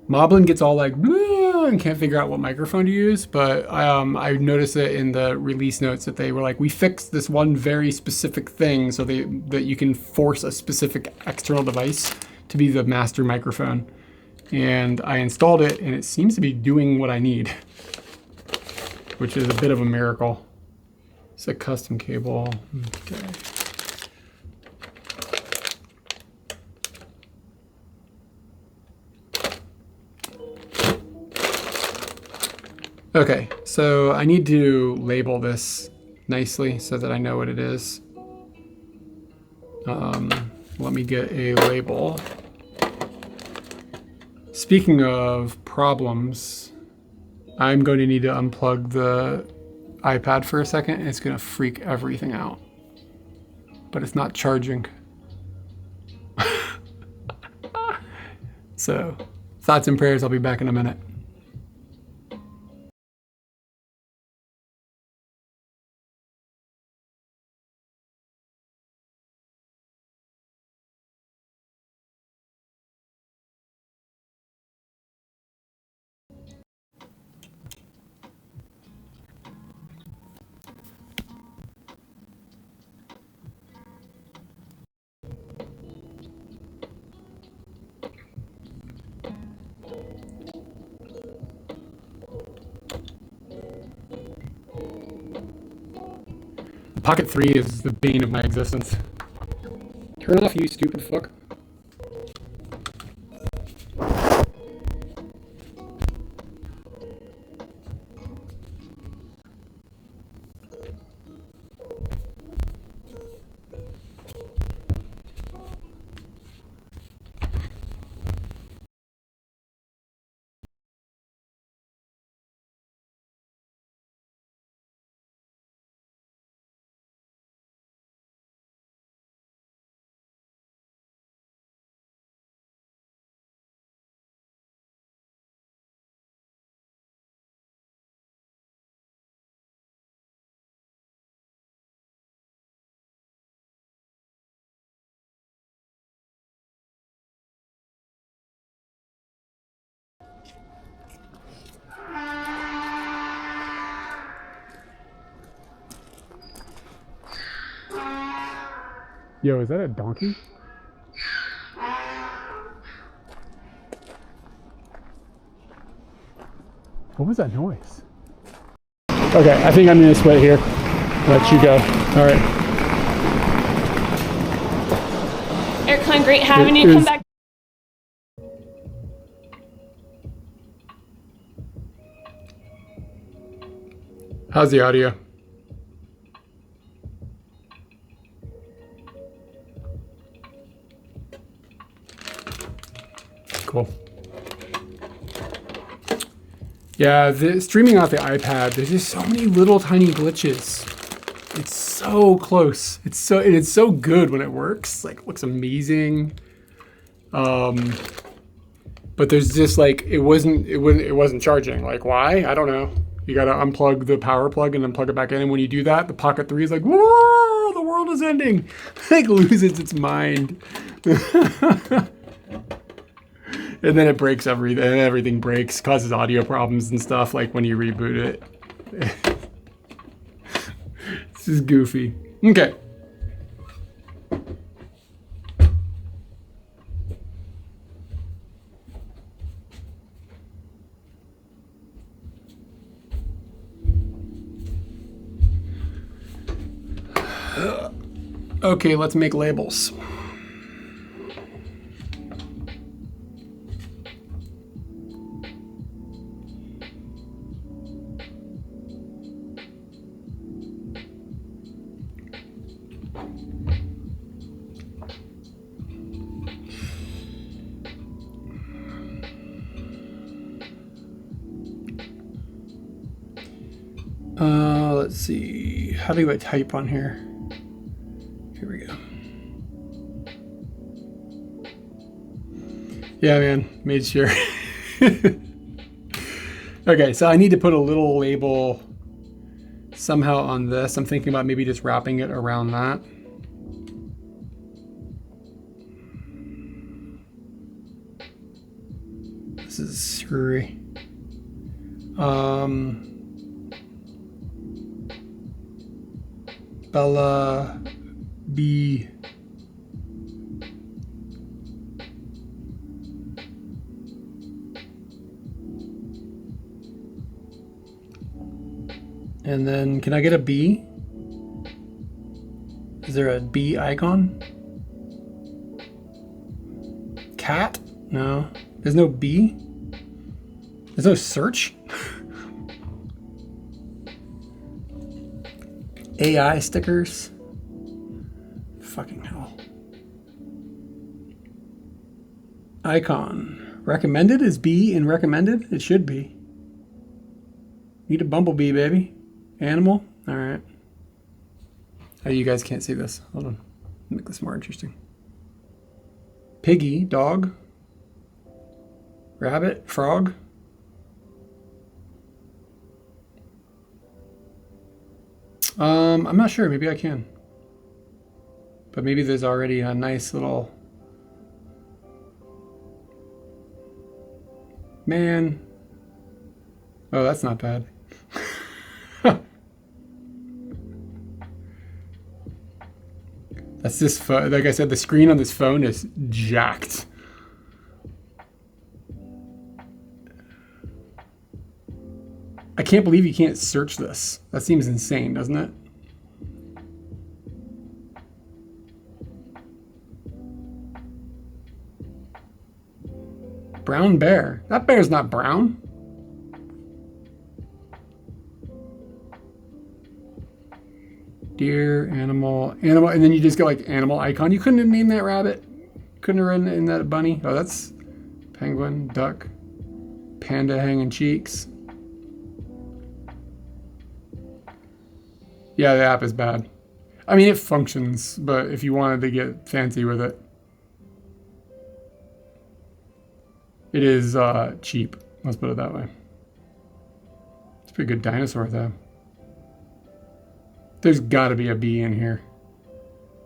S1: Moblin gets all like blah, and can't figure out what microphone to use, but I noticed it in the release notes that they were like, we fixed this one very specific thing so that you can force a specific external device to be the master microphone. And I installed it and it seems to be doing what I need, which is a bit of a miracle. It's a custom cable. Okay. Okay, so I need to label this nicely so that I know what it is. Let me get a label. Speaking of problems, I'm going to need to unplug the iPad for a second. It's going to freak everything out. But it's not charging. So, thoughts and prayers. I'll be back in a minute. Pocket 3 is the bane of my existence. Turn off, you stupid fuck. Yo, is that a donkey? What was that noise? Okay, I think I'm gonna split here. Let you go. All right.
S2: Aircon, great having you. Come back.
S1: How's the audio? Cool. Yeah, the streaming off the iPad, there's just so many little tiny glitches. It's so close. It's so good when it works. Like, it looks amazing. But there's just like it wasn't charging. Like, why? I don't know. You gotta unplug the power plug and then plug it back in. And when you do that, the Pocket 3 is like, whoa, the world is ending. Like, loses its mind. And then it breaks everything breaks, causes audio problems and stuff, like when you reboot it. This is goofy. Okay. Okay, let's make labels. Let's see. How do I type on here? Here we go. Yeah, man, made sure. Okay, so I need to put a little label somehow on this. I'm thinking about maybe just wrapping it around that. This is screwy. Bella B. And then can I get a B? Is there a B icon? Cat? No. There's no B? There's no search? AI stickers? Fucking hell. Icon. Recommended is B in recommended? It should be. Need a bumblebee, baby. Animal? Alright. Oh, you guys can't see this. Hold on. Make this more interesting. Piggy, dog. Rabbit, frog. I'm not sure. Maybe I can. But maybe there's already a nice little... Man. Oh, that's not bad. That's this phone. Like I said, the screen on this phone is jacked. I can't believe you can't search this. That seems insane, doesn't it? Brown bear. That bear's not brown. Deer, animal, and then you just go like animal icon. You couldn't have named that rabbit. Couldn't have written that bunny. Oh, that's penguin, duck, panda hanging cheeks. Yeah, the app is bad. I mean, it functions, but if you wanted to get fancy with it, it is cheap. Let's put it that way. It's a pretty good dinosaur, though. There's got to be a B in here.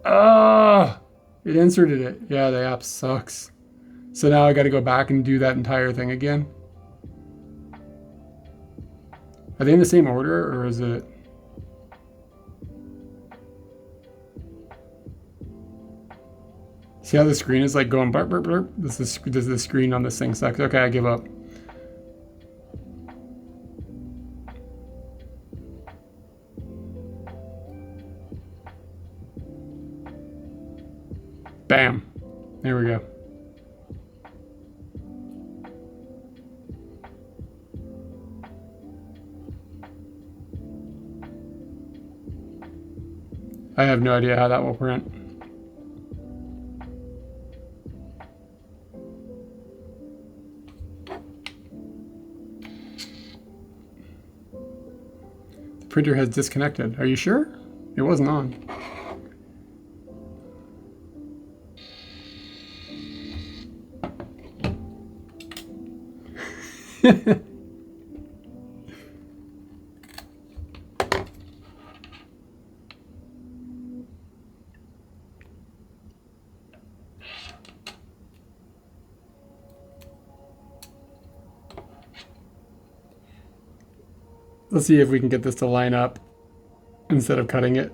S1: Ah, it inserted it. Yeah, the app sucks. So now I got to go back and do that entire thing again. Are they in the same order, or is it? See how the screen is like going burp, burp, burp? Does the screen on this thing suck? Okay, I give up. Bam. There we go. I have no idea how that will print. The printer has disconnected. Are you sure? It wasn't on. Let's see if we can get this to line up instead of cutting it.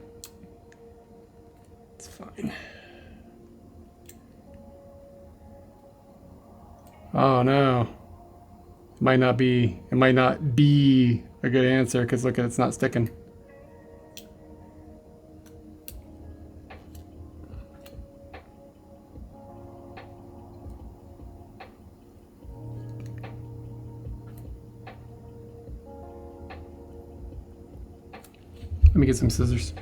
S1: It's fine. Oh no. It might not be a good answer because look at it's not sticking. Let me get some scissors.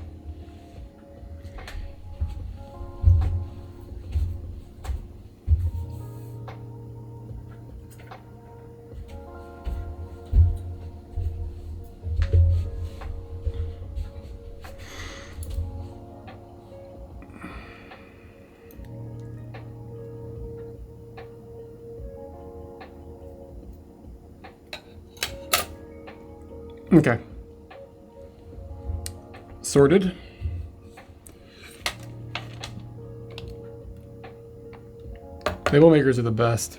S1: Okay. Sorted. Label makers are the best.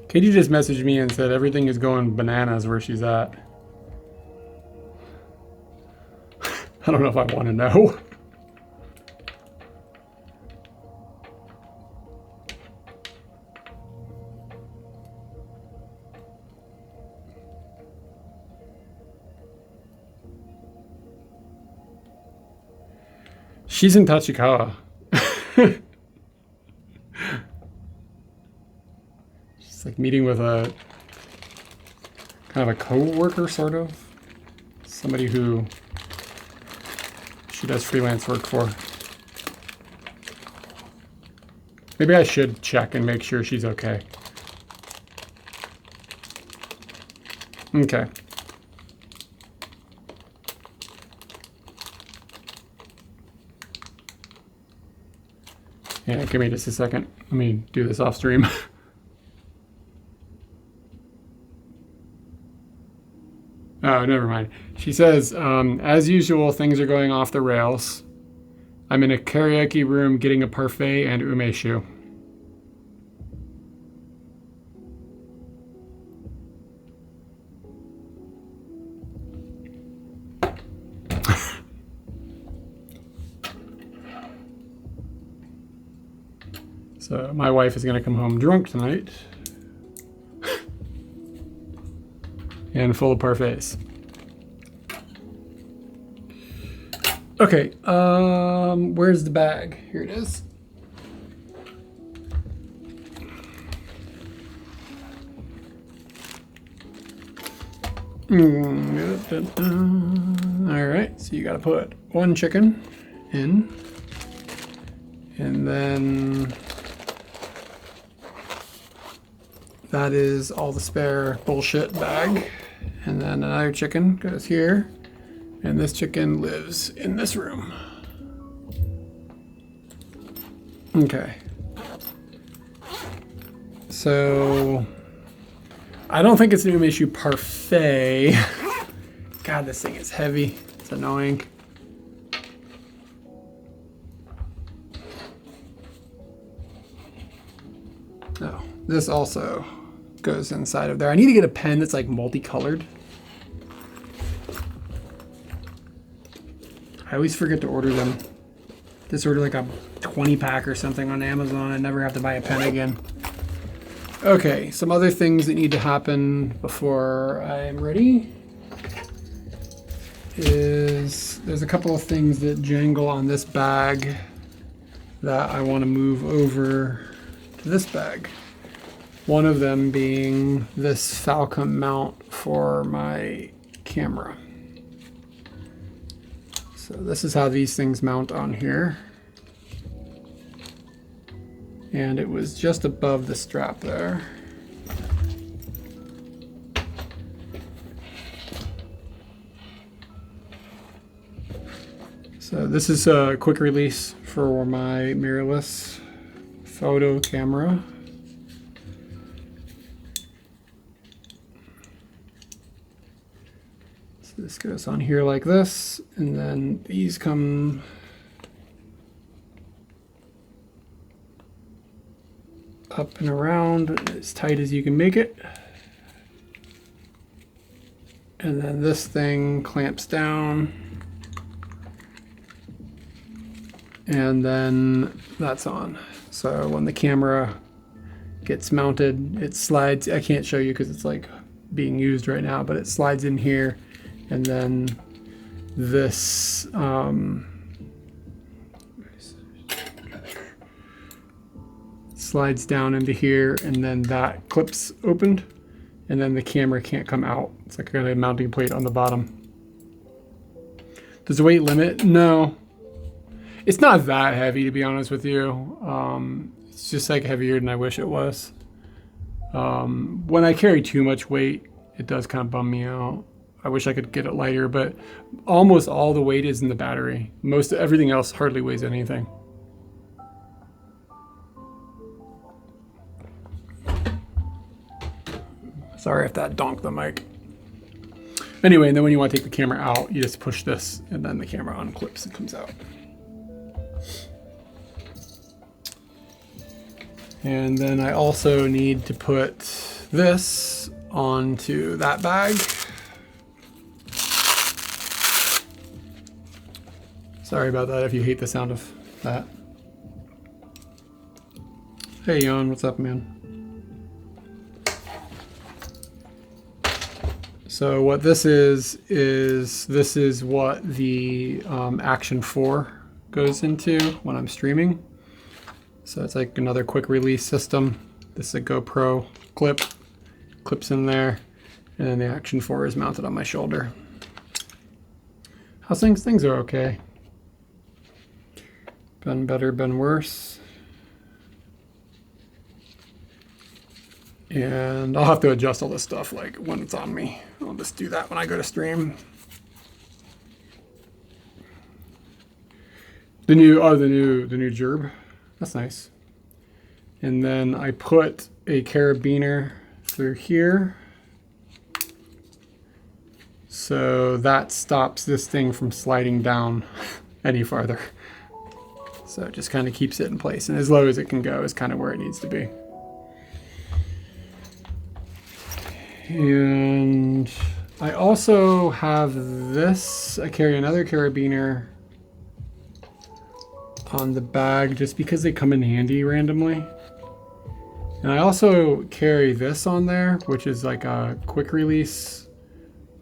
S1: Katie just messaged me and said everything is going bananas where she's at. I don't know if I want to know. She's in Tachikawa. Like meeting with a kind of a co-worker, sort of somebody who she does freelance work for. Maybe I should check and make sure she's okay. Okay. Yeah, give me just a second. Let me do this off stream. Oh, never mind. She says, as usual, things are going off the rails. I'm in a karaoke room getting a parfait and umeshu. So my wife is going to come home drunk tonight. And full of parfaits. Okay, where's the bag? Here it is. All right, so you gotta put one chicken in, and then that is all the spare bullshit bag. And then another chicken goes here, and this chicken lives in this room. Okay. So I don't think it's an umeshu parfait. God, this thing is heavy. It's annoying. No, this also goes inside of there. I need to get a pen that's like multicolored. I always forget to order them. Just order like a 20 pack or something on Amazon and never have to buy a pen again. Okay, some other things that need to happen before I'm ready is there's a couple of things that jangle on this bag that I want to move over to this bag. One of them being this Falcon mount for my camera. So this is how these things mount on here. And it was just above the strap there. So this is a quick release for my mirrorless photo camera. So this goes on here like this, and then these come up and around as tight as you can make it. And then this thing clamps down. And then that's on. So when the camera gets mounted, it slides. I can't show you because it's like being used right now, but it slides in here. And then this slides down into here, and then that clips opened, and then the camera can't come out. It's like a mounting plate on the bottom. Does the weight limit? No. It's not that heavy, to be honest with you. It's just like heavier than I wish it was. When I carry too much weight, it does kind of bum me out. I wish I could get it lighter, but almost all the weight is in the battery. Everything else hardly weighs anything. Sorry if that donked the mic. Anyway, and then when you want to take the camera out, you just push this, and then the camera unclips and comes out. And then I also need to put this onto that bag. Sorry about that if you hate the sound of that. Hey, Jan, what's up, man? So what this is this is what the Action 4 goes into when I'm streaming. So it's like another quick release system. This is a GoPro clip, clips in there, and then the Action 4 is mounted on my shoulder. How's things? Things are okay. Been better, been worse. And I'll have to adjust all this stuff like when it's on me. I'll just do that when I go to stream. The new gerb. That's nice. And then I put a carabiner through here. So that stops this thing from sliding down any farther. So it just kind of keeps it in place. And as low as it can go is kind of where it needs to be. And I also have this. I carry another carabiner on the bag just because they come in handy randomly. And I also carry this on there, which is like a quick release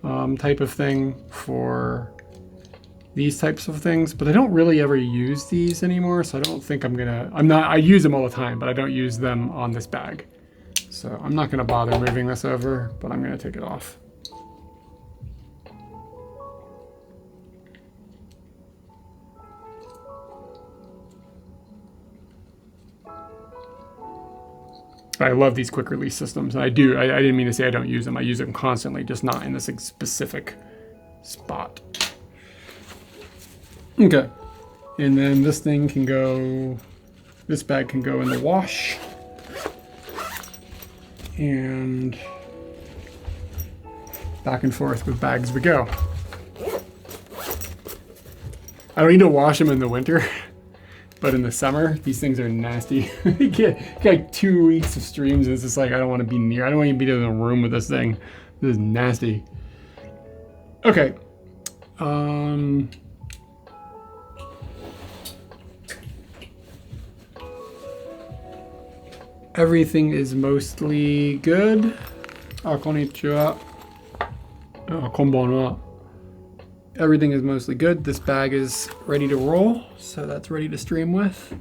S1: type of thing for these types of things, but I don't really ever use these anymore, so I don't think I use them all the time, but I don't use them on this bag. So I'm not gonna bother moving this over, but I'm gonna take it off. I love these quick release systems. I do. I didn't mean to say I don't use them. I use them constantly, just not in this specific spot. Okay. And then this thing can go, this bag can go in the wash. And back and forth with bags we go. I don't need to wash them in the winter But in the summer, these things are nasty. You get like 2 weeks of streams and it's just like, I don't want to be near. I don't want to be in a room with this thing. This is nasty. Okay. Everything is mostly good. Konnichiwa. Konbanwa. Everything is mostly good. This bag is ready to roll, so that's ready to stream with.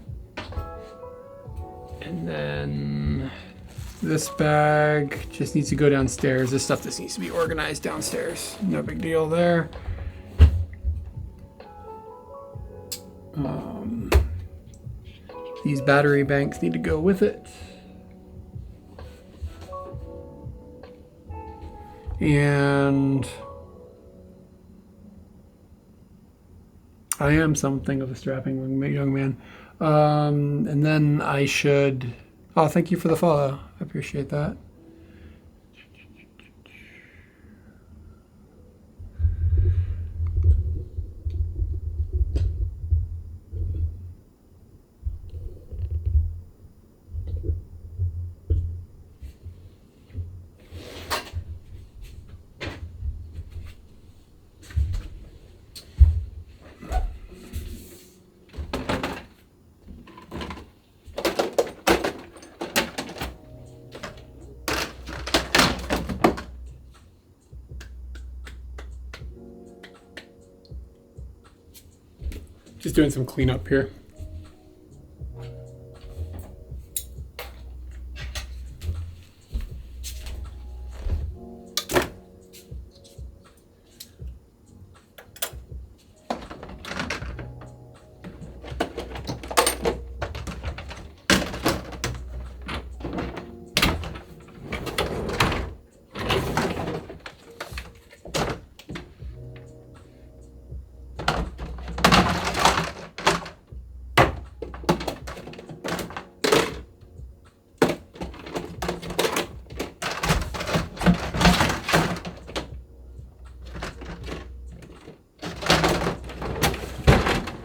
S1: And then this bag just needs to go downstairs. This stuff just needs to be organized downstairs. No big deal there. These battery banks need to go with it. And I am something of a strapping young man. And then I should... Oh, thank you for the follow. I appreciate that. Just doing some cleanup here.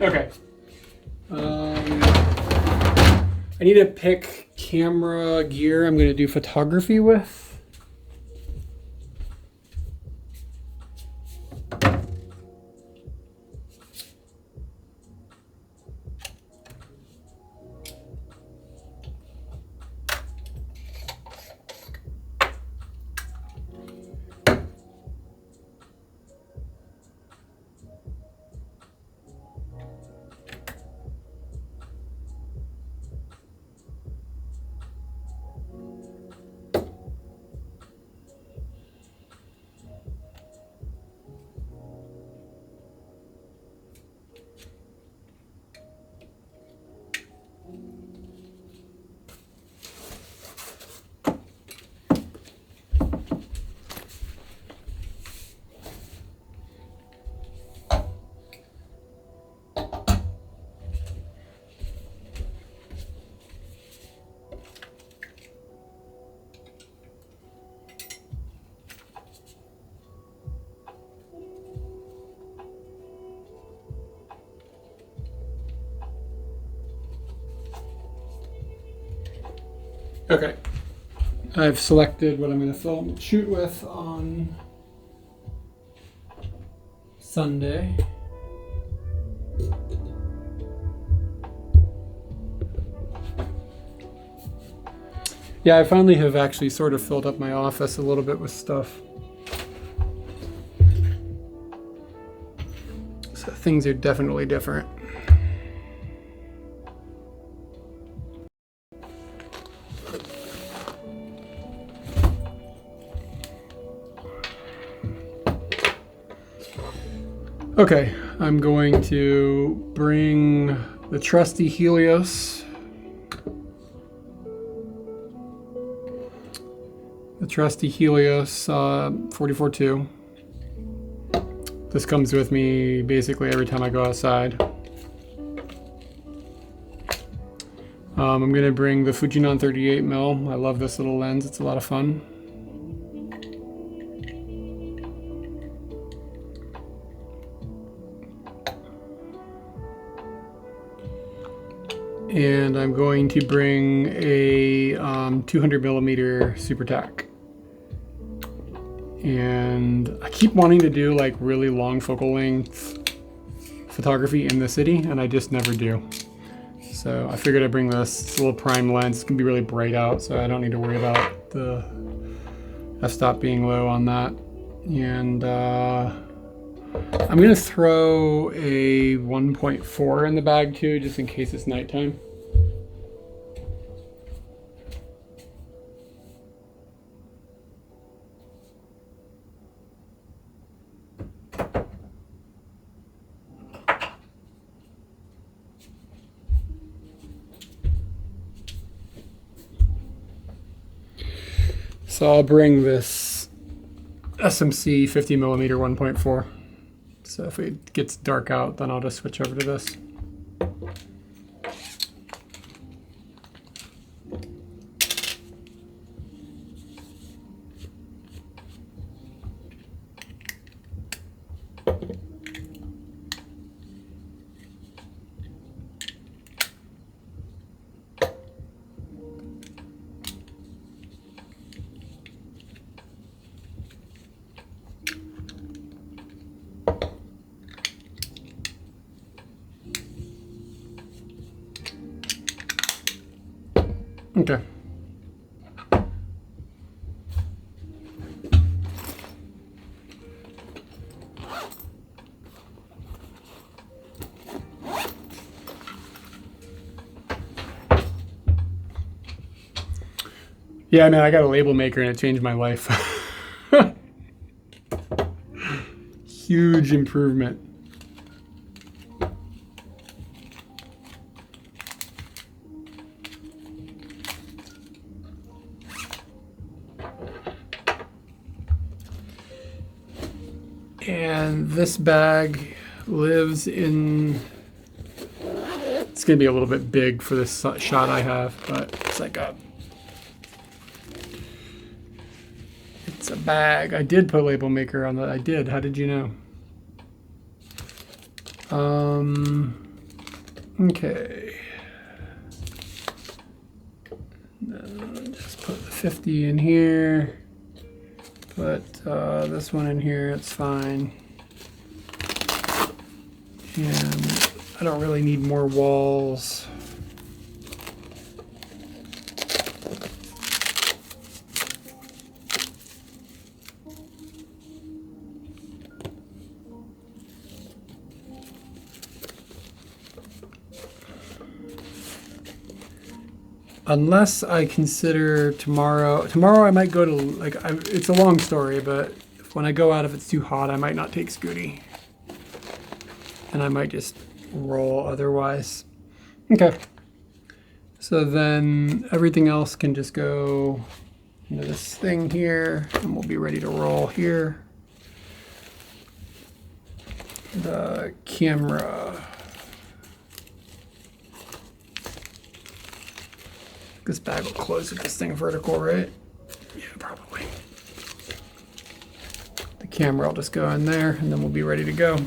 S1: Okay. I need to pick camera gear I'm going to do photography with. Okay, I've selected what I'm going to shoot with on Sunday. Yeah, I finally have actually sort of filled up my office a little bit with stuff. So things are definitely different. Okay, I'm going to bring the trusty Helios. The trusty Helios 44.2. This comes with me basically every time I go outside. I'm going to bring the Fujinon 38mm. I love this little lens, it's a lot of fun. And I'm going to bring a 200 millimeter super tack. And I keep wanting to do like really long focal length photography in the city, and I just never do. So I figured I'd bring this little prime lens. It's gonna be really bright out, so I don't need to worry about the f-stop being low on that. And I'm gonna throw a 1.4 in the bag too, just in case it's nighttime. So I'll bring this SMC 50 millimeter 1.4. So if it gets dark out, then I'll just switch over to this. Okay. Yeah, man, I got a label maker and it changed my life. Huge improvement. And this bag lives in, it's gonna be a little bit big for this shot I have, but it's like it's a bag. I did put label maker on that. I did. How did you know? Okay. Just put the 50 in here. Put this one in here, it's fine. And I don't really need more walls. Unless I consider tomorrow I might go to, like, it's a long story, but when I go out, if it's too hot, I might not take Scooty. And I might just roll otherwise. Okay. So then everything else can just go into this thing here, and we'll be ready to roll here. The camera. This bag will close with this thing vertical, right? Yeah, probably. The camera will just go in there, and then we'll be ready to go.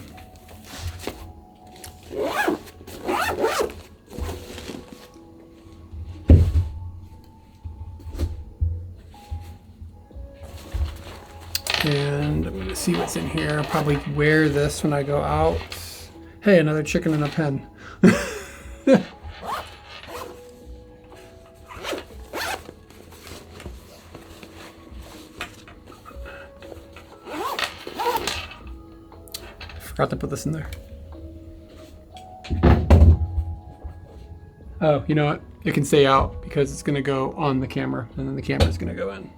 S1: And I'm gonna see what's in here. I'll probably wear this when I go out. Hey, another chicken in a pen. Forgot to put this in there. Oh, you know what? It can stay out because it's gonna go on the camera, and then the camera's gonna go in.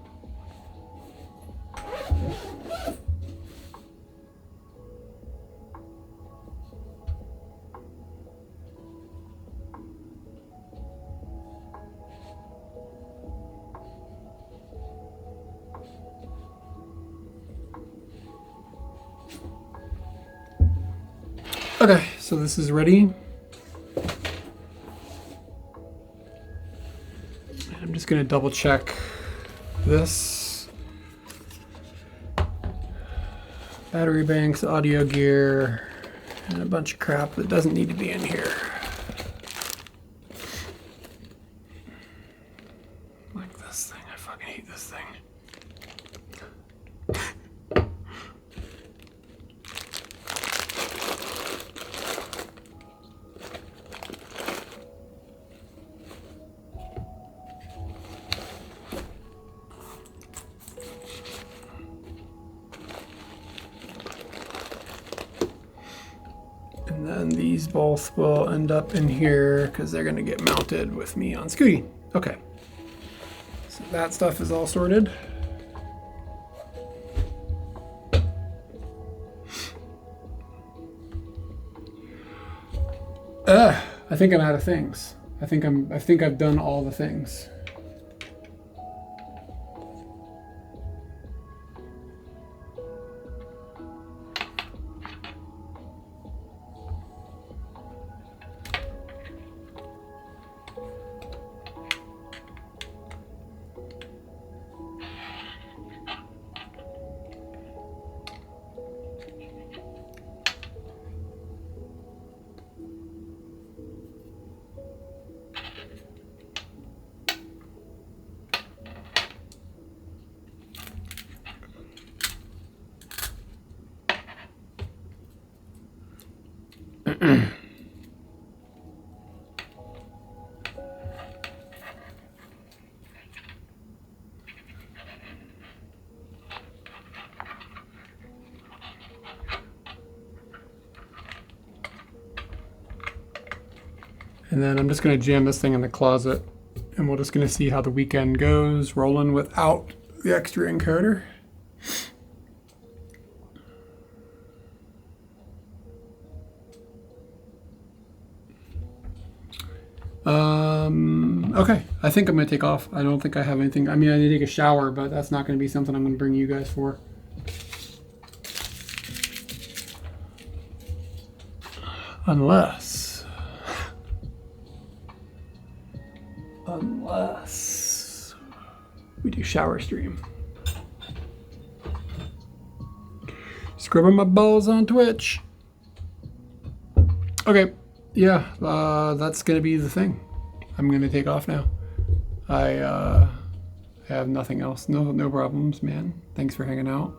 S1: Okay, so this is ready. I'm just gonna double check this. Battery banks, audio gear, and a bunch of crap that doesn't need to be in here. I fucking hate this thing. And then these both will end up in here because they're gonna get mounted with me on Scooty. Okay. So that stuff is all sorted. I think I'm out of things. I think I've done all the things. And then I'm just going to jam this thing in the closet, and we're just going to see how the weekend goes, rolling without the extra encoder. Okay, I think I'm going to take off. I don't think I have anything. I mean, I need to take a shower, but that's not going to be something I'm going to bring you guys for. Unless we do shower stream. Scrubbing my balls on Twitch. Okay, yeah, that's gonna be the thing. I'm gonna take off now. I have nothing else. No problems, man. Thanks for hanging out.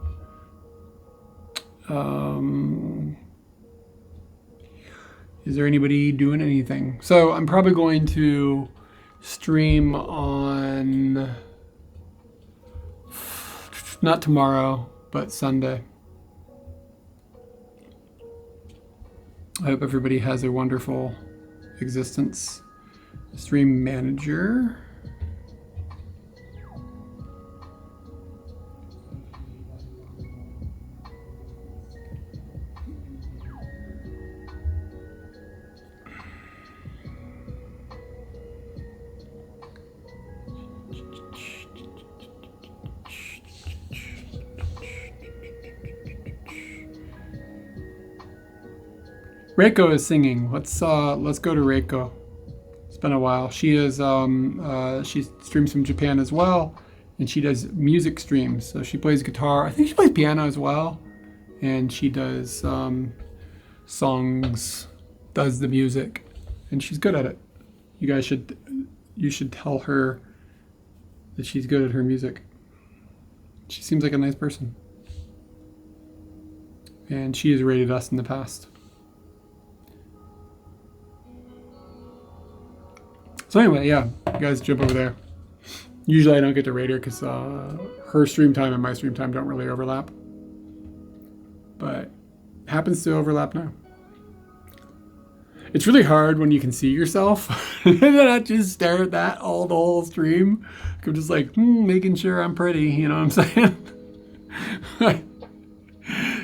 S1: Is there anybody doing anything? So I'm probably going to stream on, not tomorrow, but Sunday. I hope everybody has a wonderful existence. Stream manager. Reiko is singing. Let's go to Reiko. It's been a while. She is she streams from Japan as well, and she does music streams. So she plays guitar. I think she plays piano as well, and she does songs, does the music, and she's good at it. You should tell her that she's good at her music. She seems like a nice person, and she has rated us in the past. So anyway, yeah, you guys jump over there. Usually I don't get to rate her because her stream time and my stream time don't really overlap. But it happens to overlap now. It's really hard when you can see yourself and not just stare at that the whole stream. I'm just like, making sure I'm pretty, you know what I'm saying?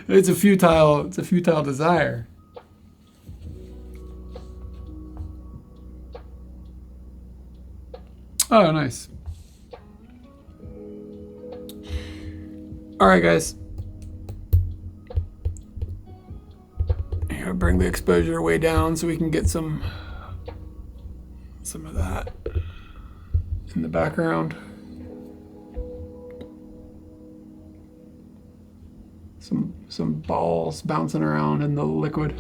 S1: It's a futile desire. Oh, nice. All right, guys. I'm gonna bring the exposure way down so we can get some of that in the background. Some balls bouncing around in the liquid.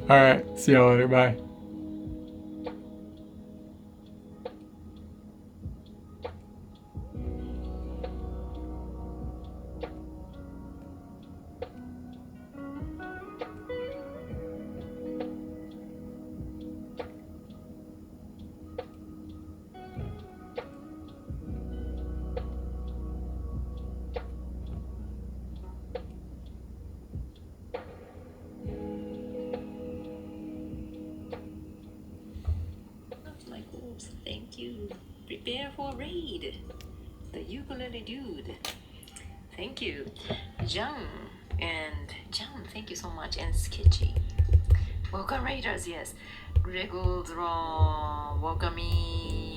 S1: All right, see you later. Bye.
S3: Like, oops, thank you. Prepare for a raid. The ukulele dude. Thank you. Jung and Jung, thank you so much. And Sketchy. Welcome Raiders, yes. Regular, welcome me.